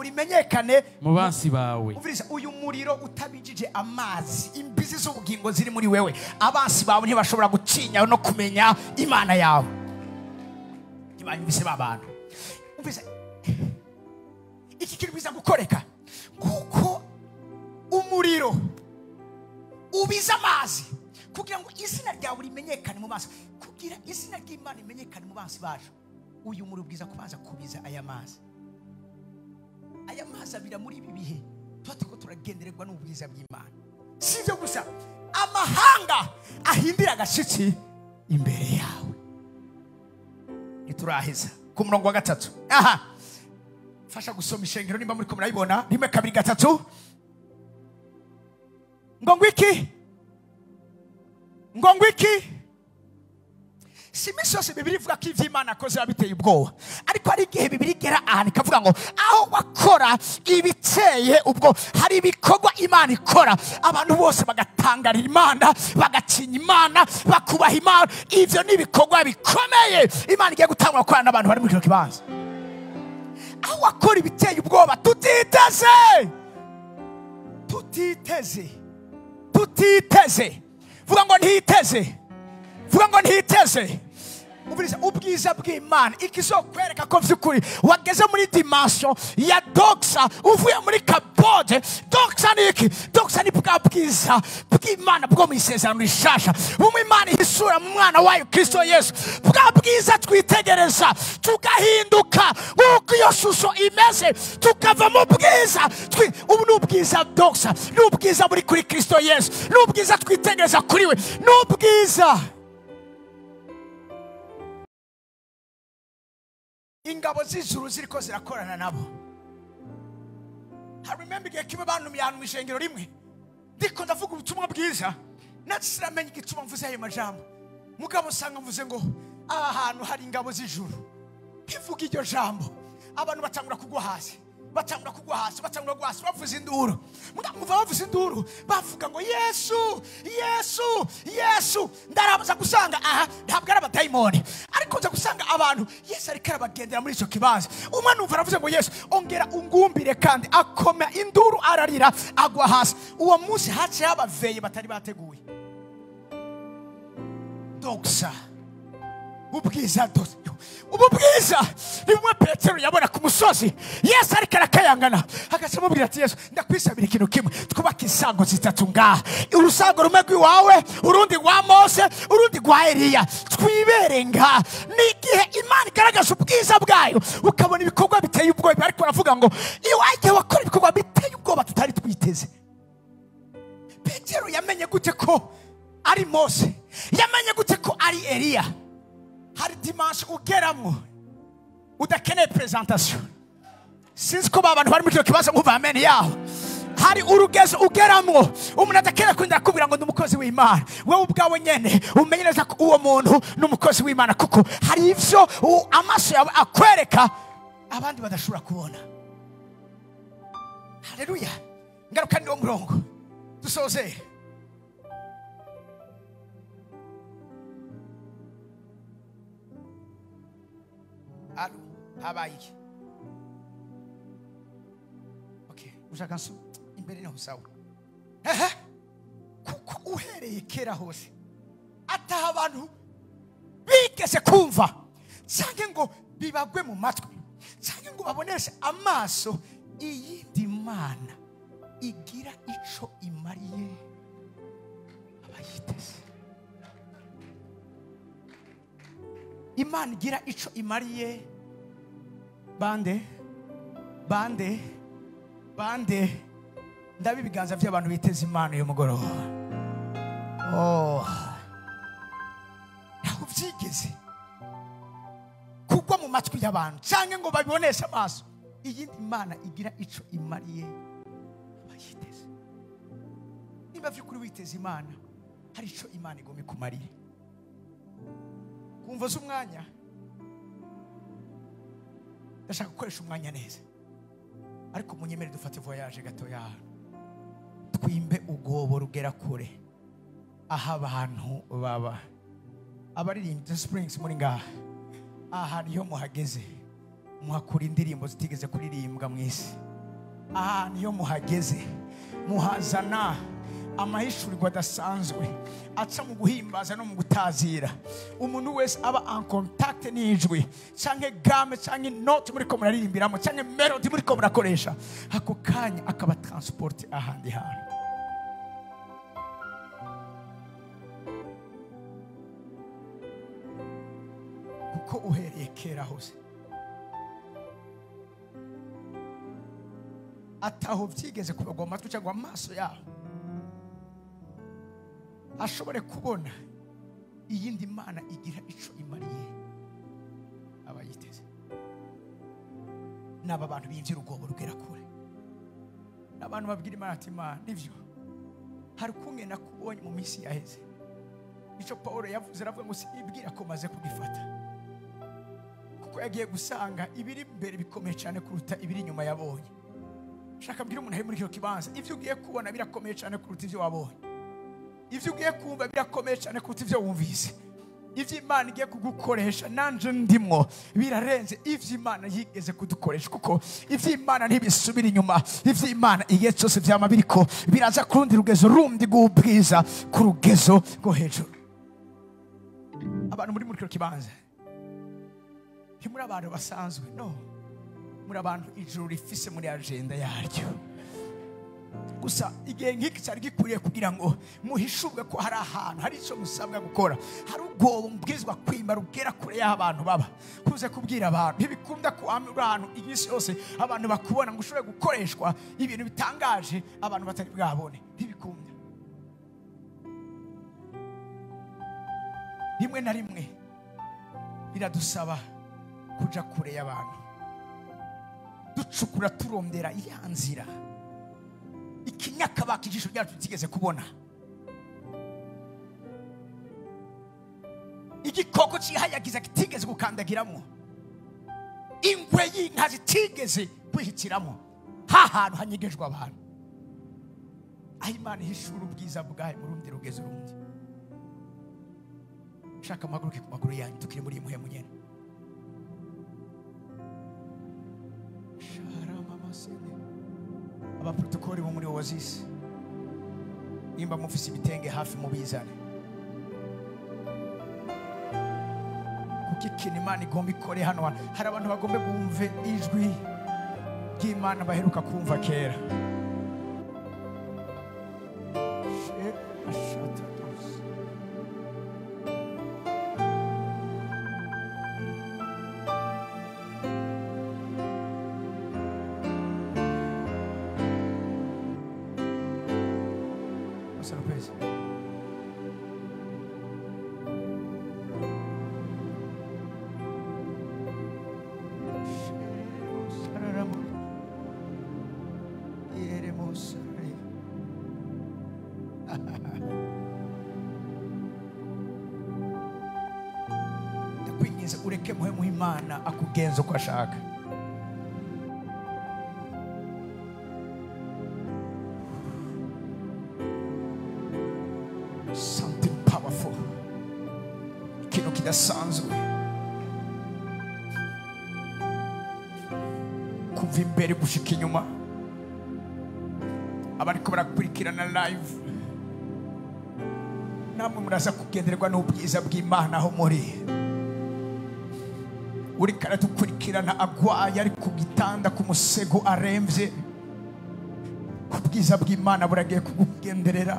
rimenyekane mu bansi bawe.
Uyu muriro utabijije amazi imbizi z'ubugingo ziri muri wewe abansi bawe ntibashobora gucinya no kumenya Imana yawe. Ntibanyumvise babantu umvise iki kiri biza gukoreka kuko umuriro ubiza amazi kugira ngo izina ryawe rimenyekane mu bansi, kugira izina ry'Imana rimenyekane mu bansi bacu. Uyu muri ubwiza kubanza kubiza aya mazi abira muri ibi bihe tuko turagendererwa n'ubwiza bw'Imana. Sivyo gusa amahanga ahindira agashitsi imbere yawe. Nituraheza ku murongo wa 3. Fasha gusoma ishengero nimba muri ko murayibona 1 2 3 ngo ngwiki Simisi yose Bibiri ivuga ko ivy'Imana akoze abiteye ubwoba, ariko hari igihe Bibiri igera ahantu ikavuga ngo aho wakora ibiteye ubwo hari ibikorwa Imana ikora abantu bose bagatangarira Imana bagacinya Imana bakubaha Imana. Ivyo ni ibikorwa bikomeye Imana igiye gutangura gukorana n'abantu bari muri kino kibanza. Aho wakora ibiteye ubwoba tutiteze vuga ngo ntiteze ubwiza bw'Imana ikizokwereka ko vy'ukuri wageze muri dimension ya doxa uvuye muri kabode. Doxa ni bwa bwiza bw'Imana bwo mu isezerano rishasha bumwe Imana ihisura mu mwana wayo Kristo Yesu. Bwa bwiza twitegereza tugahinduka nk'uko iyo shusho imeze tukava mu bwiza. Ubu ni ubwiza doxa, ni ubwiza buri kuri Kristo Yesu, ni ubwiza twitegereza kuri we, ni ubwiza ingabo z'ijuru ziriko zirakorana nabo. I remember igihe kimwe bantumiye ahantu mu ishengero rimwe ndiko ndavuga ubutumwa bwiza nasiramenya igituma mvuze ayo majambo mugabo usanga mvuze ngo aha hantu hari ingabo z'ijuru. Kivuga iryo jambo abantu batangura kugwa hasi bavuza induru. Muva bavuza induru bavuga ngo Yesu ndarabaza gusanga ntabwo ari abadayimoni ariko nza gusanga abantu Yesu ariko arabagendera muri ico kibanza. Umwe numva aravuze ngo Yesu ongera ungumbire kandi akoma induru ararira agwa hasi. Uwo munsi haciye abaveye batari bateguye. Doxa ubwiza ubu bwiza ni bumwe Petero yabona ku musozi Yesu ariko arakayangana agashamubwira ati Yesu ndakwisabira ikintu kimwe twubaka insango zitatu ngaha, urusango rumwe rw'iwawe urundi rwa Mose urundi rwa Eliya twibere ngaha. Ni igihe Imana igaragaza ubwiza bwayo ukabona ibikorwa biteye ubwoba ariko baravuga ngo iyo wagiye wakora ibikorwa biteye ubwoba tutari twiteze. Petero yamenye gute ko ari Mose? Yamenye gute ko ari Eliya? Hari dimanche ugeramwo udakeneye presentation. Sinzi ko abantu bari muri cyo kibazo nkuva amen yaho. Hari urugezo ugeramwo umuntu adakeneye kwinda kubwira ngo ndumukozi w'Imana. Wewe ubwawe nyene umenye neza ko uwo muntu n'umukozi w'Imana kuko hari ivyo amaso yawe akwereka abandi badashobora kubona. Haleluya. Ngaruka ndi umurongo dusoze. Habaye okay ushaka nsu imbere niho sawa kuko uhereye kera hose ataha abantu bigeze kumva cyangwa ngo bibagwe mu matwi cyangwa ngo baboneshe amaso iyindi mana igira ico imariye abayiteze. Imana igira ico imariye bande ndabi ibiganza by'abantu biteze Imana uyu mugoroba. Ntabwo byigeze kugwa mu matwi y'abantu cyangwa ngo babiboneshe amaso iyindi mana igira ico imariye abayiteze. Niba vy'ukuri witeze Imana, hari ico Imana igomba kumarira. Kumva z'umwanya ndashaka gukoresha umwanya neza, ariko munyemere dufate voyage gato yaho twimbe ugobo rugera kure aho abantu baba. Abaririmbyi The Springs muri ngaha aha niyo muhageze muhakura indirimbo zitigeze kuririmbwa mu isi. Aha niyo muhageze muhazana amahishurirwa adasanzwe aca mu guhimbaza no mu gutazira. Umuntu wese aba en contact n'ijwi canke game canke note muri ko muraririmbiramo canke melody muri ko murakoresha, ako kanya akaba transport ahandi hantu. Kuko uhereye kera hose ataho byigeze kubagwa amatwi cyangwa amaso yaho ashobore kubona iyindi mana igira ico imariye abayiteze. N'aba bantu bimvira ugobo rugera kure, n'abantu babwira Imana ati Imana nivyo hari kumwe nakubonye mu minsi yaheze. Ico Paulo yavuze aravuga ngo sibwira ko maze kugifata, kuko yagiye gusanga ibiri imbere bikomeye cyane kuruta ibiri inyuma yabonye. Shaka mbwira umuntu ari muri cyo kibanza, ivyo ugiye kubona birakomeye cyane kuruta ivyo wabonye. Ivyo ugiye kumva birakomeye cyane kuruta ivyo wumvise. Ivyo Imana igiye kugukoresha nanje ndimwo birarenze ivyo Imana yigeze kudukoresha, kuko ivyo Imana ntibisubira inyuma. Ivyo Imana igihe cyose vyama biriko biraza kurundi rugezo rundi rw'ubwiza, ku rugezo rwo hejuru. Abantu muri cyo kibanza ntimuri abantu basanzwe, no, muri abantu ijuru rifise muri agenda yaryo. Gusa igihe nk'iki cyari gikwiriye kugira ngo muhishubwe ko hari ahantu hari icyo musabwa gukora, hari ubwoba mubwirizwa kwimba rugera kure y'aho abantu baba. Kuze kubwira abantu ntibikunda ko ahantu iminsi yose abantu bakubona ngo ushobore gukoreshwa ibintu bitangaje abantu batari bwabone, ntibikunda. Rimwe na rimwe biradusaba kuja kure y'abantu, ducukura turondera iya nzira ikinyakabaka ijisho ryacu tigeze kubona, igikoko cihayagiza kitigeze gukandagiramo, ingwe y'inka zitigeze kwihitiramo, hahantu hanyegejwe abantu. Aho Imana ihishura ubwiza bwayo mu rundi rugezo rundi. Shaka amaguruke ku maguru yanyu tukiri muri iyi muhemu nyene. Abaprotokoli bo muri Oasis, nimba mufise ibitenge hafi mubizane, kuko ikintu Imana igomba ikore hano. Hari abantu bagomba bumve ijwi ry'Imana baheruka kumva kera. Ndakwinginze ureke muhemu Imana akugenza uko ashaka. Something powerful, ikintu kidasanzwe kuva imbere gushika inyuma. Abariko barakurikirana live, namwe muraza kugenderwa n'ubwiza bw'Imana aho muri. uri karadukurikirana agwaye ari ku gitanda ku musego aremvye, ubwiza bw'Imana buragiye kugugenderera.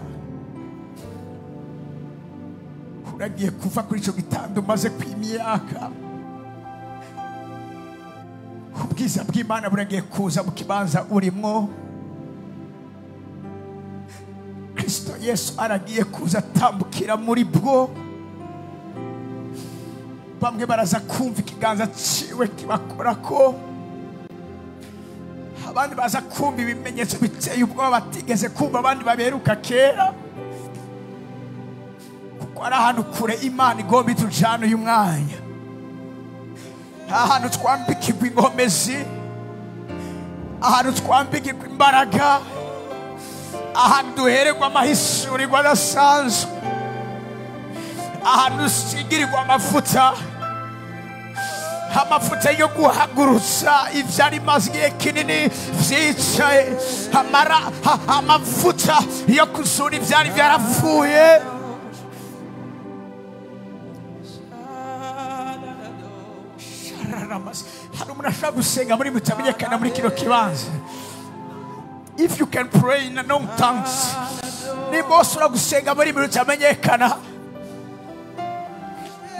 Uragiye kuva kuri ico gitanda umaze kw'imyaka, ubwiza bw'Imana buragiye kuza mu kibanza urimwo. Kristo Yesu aragiye kuza atambukira muri bwo. Bamwe baraza kumva ikiganza ciwe kibakorako, abandi baza kumva ibimenyetso biteye ubwoba batigeze kumva abandi baberuka kera, kuko ari ahantu kure Imana igomba itujana uyu mwanya. Ahantu twambikirwa ingomezi, ahantu twambikirwa imbaraga, ahantu duhererwa amahishurirwa adasanzwe, ahantu dusigirirwa amavuta yo guhagurutsa ivyari maze igihe kinini vyicaye, amavuta yo kuzura ivyari vyarapfuye. Hari umuntu ashaka gusenga muri mutamenyekana muri kino kibanza. If you can pray in unknown tongues, nimba usura gusenga muri mutamenyekana,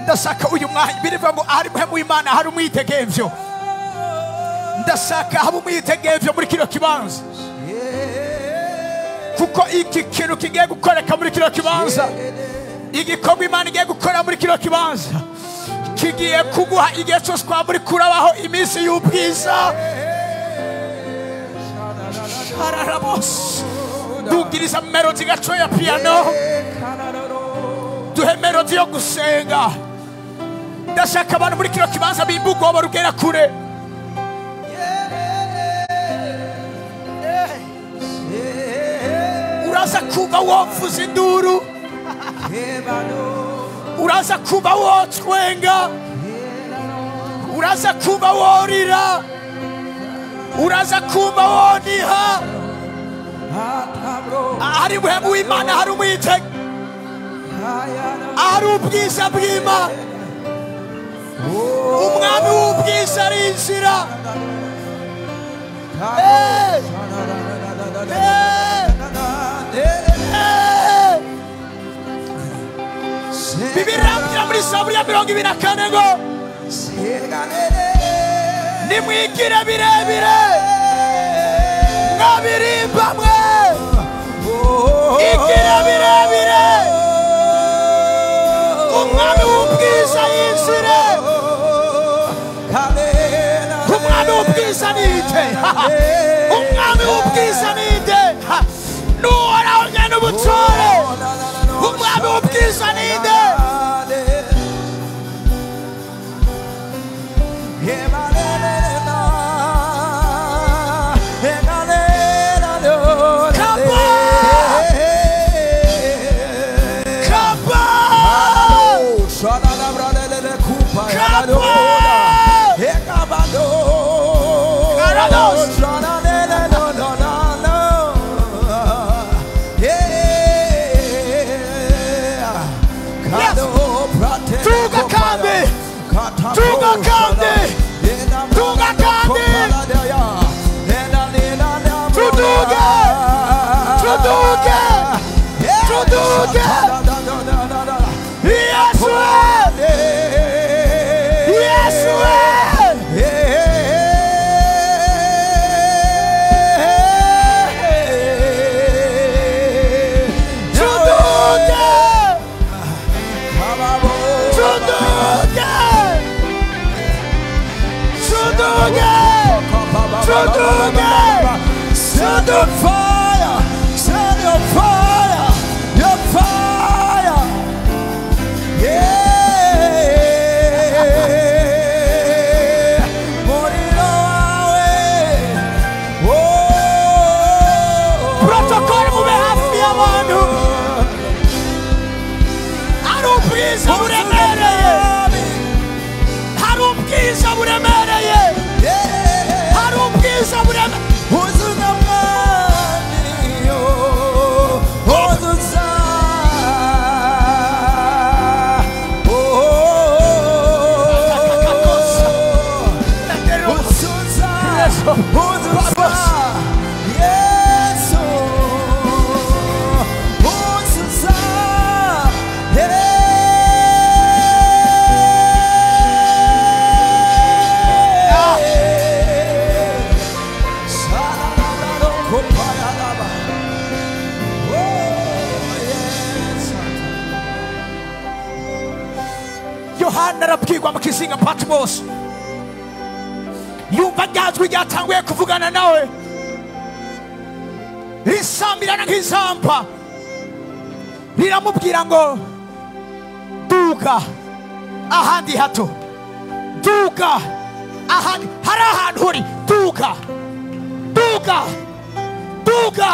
ndashaka uyu mwanya birivuga ngo ari muhemu w'Imana, hari umwitegevyo. Ndashaka haba umwitegevyo muri kino kibanza, kuko iki kintu kigiye gukoreka muri kino kibanza, igikorwa Imana igiye gukora muri kino kibanza kigiye kuguha igihe cyose kwa muri kurabaho iminsi y'ubwiza. Dugiriza melody gaco ya piano, duhe melody yo gusenga. Ndashaka abantu muri kino kibanza bimba ubwoba rugera kure. Uraza kumva wovuza induru, uraza kumva wotwenga, uraza kumva worira, uraza kumva woniha. Ari muhemu w'Imana, hari umwitege, ari ubwiza bw'Imana. Umwami w'ubwiza arinjira. Bibirambira muri Zaburi ya 24 ngo nimwigire birebire mwabirimba mwe, igire birebire, umwami w'ubwiza yinjire. Umwami w'ubwiza ninde? Umwami w'ubwiza ninde? N'uhoraho nyene ubutore. Umwami w'ubwiza ninde? Send your fire, send your fire, your fire, yeah. Morning away, oh. Protocol mube hafi y'abantu, hari ubwiza buremereye, hari ubwiza buremereye, hari ubwiza buremereye. Yohana arabwirwa mu kizinga Patmos, yumva ryajwi ryatanguye kuvugana nawe risambirana nk'izamba, riramubwira ngo duga ahandi hato, duga ahandi, hari ahantu uri, duga duga duga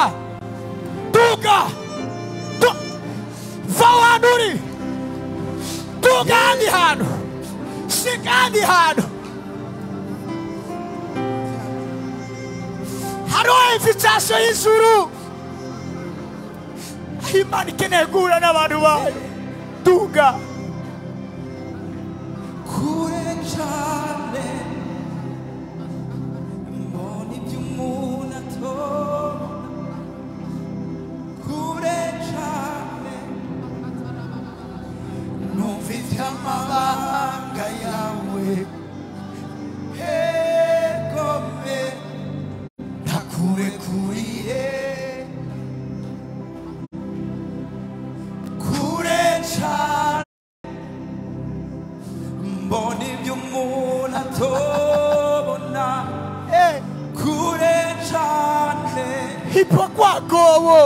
duga, va ahantu uri, duga ahandi hantu, shika ahandi hantu. Hariho invitation y'ijuru, Imana ikeneye guhura n'abantu bayo. Duga
kure cyane, mbona iby'umuntu atora, kure cyane, numva iby'amabanga yawe, egome ndakurekuriye, kure cyane, mbona iby'umuntu atobona, kure cyane,
ipa kwa gobo,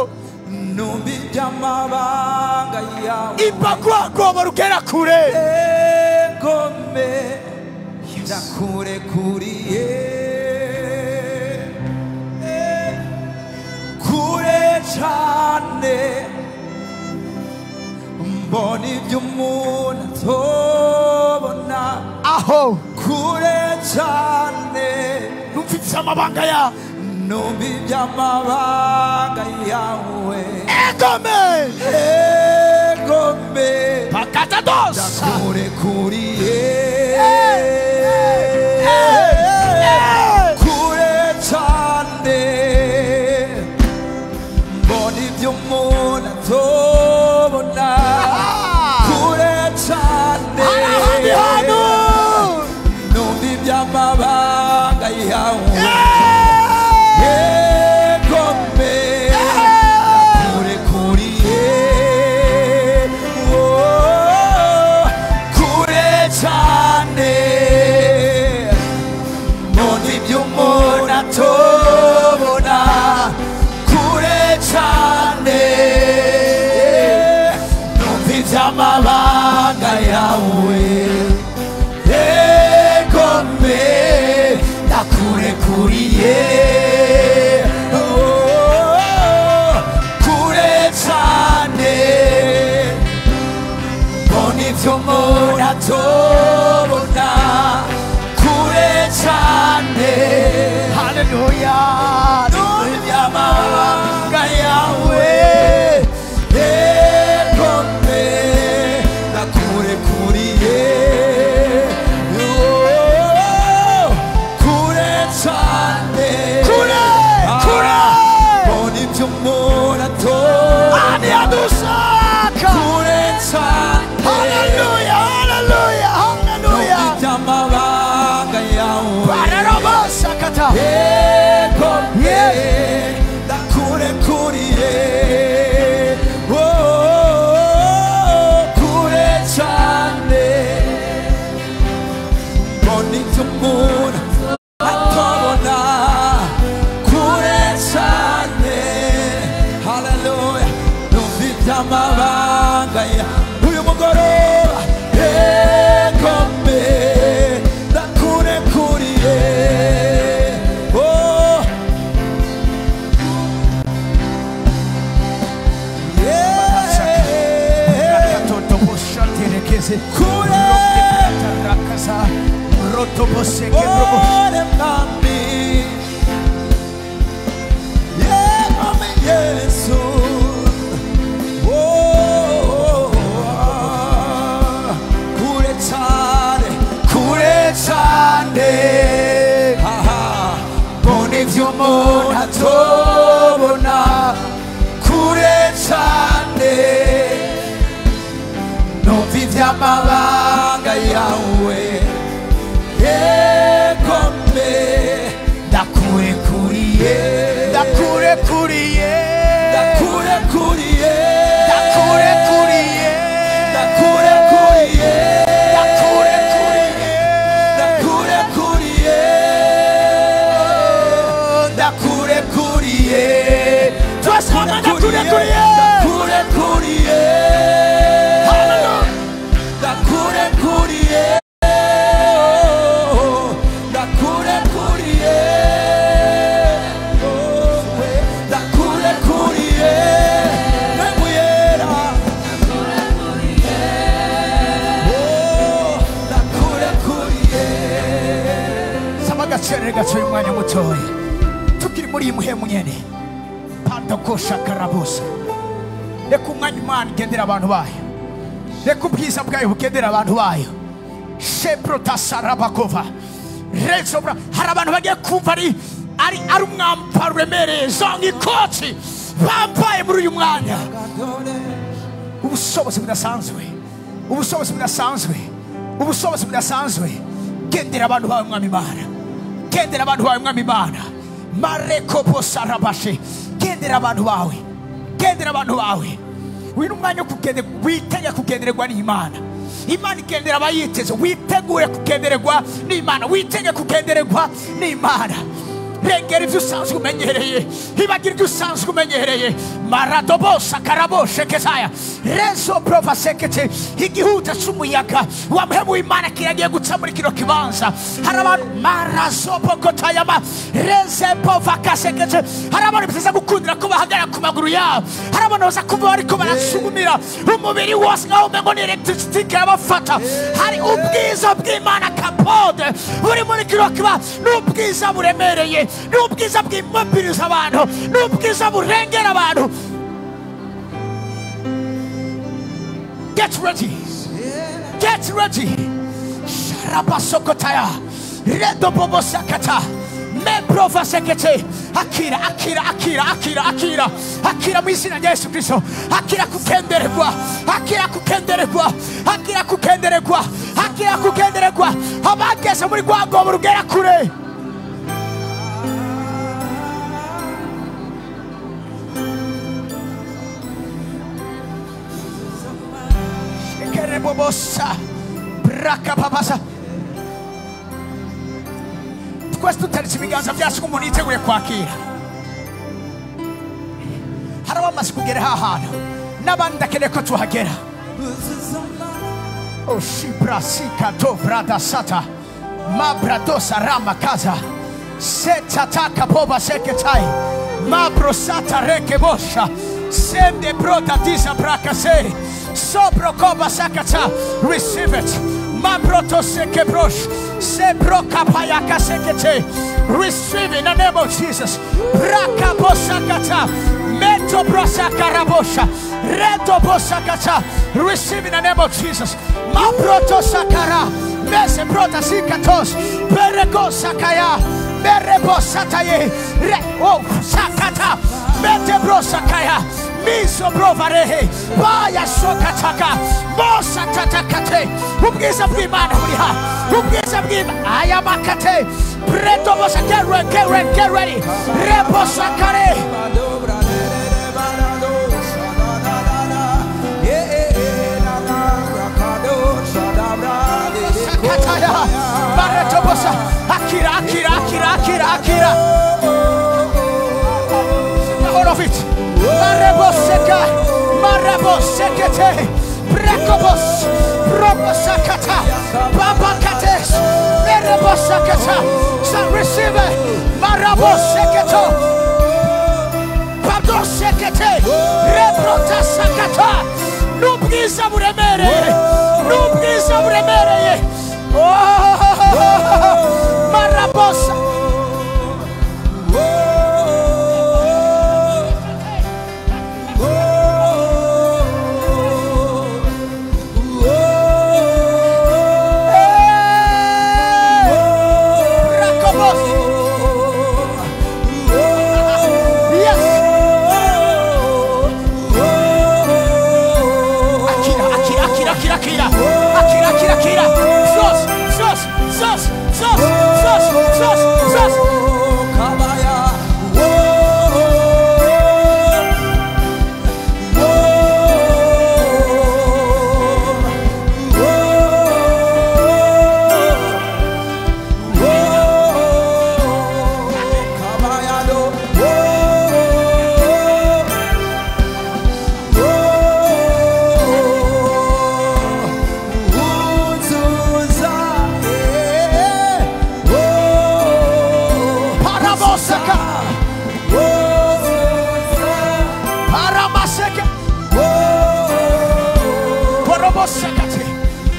numva iby'amabanga yawe,
ipa kwa gobo rugera kure,
egome ndakurekuriye, kure cyane, mbona iby'umuntu atobona,
aho
kure cyane,
numva iby'amabanga yawe,
numva iby'amabanga yawe,
egome
egome
pakatadosa,
ndakurekuriye, kure cyane, mbona iby'umuntu atobona, kure cyane, numva iby'amabanga yawe, egome ndakurekuriye, kure cyane, mbona iby'umuntu atobona, kure cyane, numva iby'amabanga yawe, egome ndakurekuriye, kure cyane, mbona iby'umuntu atobona, kure cyane,
haleluya,
numva iby'amabanga yawe, egome ndakurekuriye, kure cyane,
kure kure,
mbona iby'umuntu atobona,
ani adusaka,
kure cyane,
haleluya haleluya haleluya,
numva iby'amabanga yawe,
bararabasakata,
egome ndakurekuriye, kure cyane, mbona iby'umuntu atobona, kure cyane, haleluya, numva iby'amabanga yawe, uyu mugoroba, egome ndakurekuriye, kure mami, mami Yesu, kure cyane, kure cyane, mbona iby'umuntu atobona, kure cyane, numva iby'amabanga yawe, egome ndakurekuriye, ndakurekuriye, ndakurekuriye, ndakurekuriye, ndakurekuriye,
ducerere gatoya umwanya mutoya tukiri muri iyi muhemu nyene pandokosha karabusa reka umwanya Imana igendera abantu bayo reka ubwiza bwayo bugendera abantu bayo sheprotasarabakova rezobra hari abantu bagiye kumva ari umwambaro uremereye zonga ikoti bambaye muri uyu mwanya ubushobozi budasanzwe ubushobozi budasanzwe ubushobozi budasanzwe gendera abantu bawe mwami Imana gendera abantu bawe mwami Imana mareko posarabashe gendera abantu bawe gendera abantu bawe wino umwanya wo kugendera witege kugendererwa n'Imana Imana igendera abayiteze witegure kugendererwa n'Imana witege kugendererwa n'Imana rengera ibyo usanzwe umenyereye hibagira ibyo usanzwe umenyereye maradobosa karaboshe kezaya rezo prova sekete igihuta cy'umuyaga wamuhemu Imana kiragiye guca muri kino kibanza hari abantu marazopokotayama reze pova kasekete hari abantu biza gukundira ko bahagara ku maguru yabo hari abantu baza kuba bariko barasugumira umubiri wose ngaho umengo ni electricity yabafata hari ubwiza bw'Imana kapode buri muri kino kibanza n'ubwiza buremereye n'ubwiza bw'imobiriza abantu n'ubwiza burengera abantu. Get ready, get ready. Sharabasokotaya redo bobo sakata meprova sekete akira akira akira akira akira akira mu izina rya Yesu Kristo akira kukendererwa akira kukendererwa akira kukendererwa akira kukendererwa abageze muri rwago rugera kure. Bobosa braka babasa questo terzi biganza byacu umuntu yiteguye kwakira haraba masikugera hahana nabandi akeneye ko tuhagera oshibra sikato brada sata mabradosa rama kaza setataka boba seketai mabrosata reke bosha sende broda disa braka se Sobro koba sakata, receive it. Mabroto sekebrosh, sebroka payaka sekete. Receive in the name of Jesus. Braka bosakata, meto brosaka rabosha, reto bosakata. Receive in the name of Jesus. Mabroto sakara, mese brota sikatos, berego sakaya, berebo sataye, re oh sakata, mete brosakaya. Miso provarehe baya sokataka bosa tatakate ubwiza bw'Imana buriha ubwiza bw'Imana ayamakate preto bosa get ready rebo sakare sakataya bareto bosa akira all of it Maraboseka, Brekobos, Robosakata, Babakates, Merebosakata, shall receive it, Maraboseketo, Padosekete, Rebrotasakata, Nubgiza Buremere, Marabosa.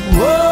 Oh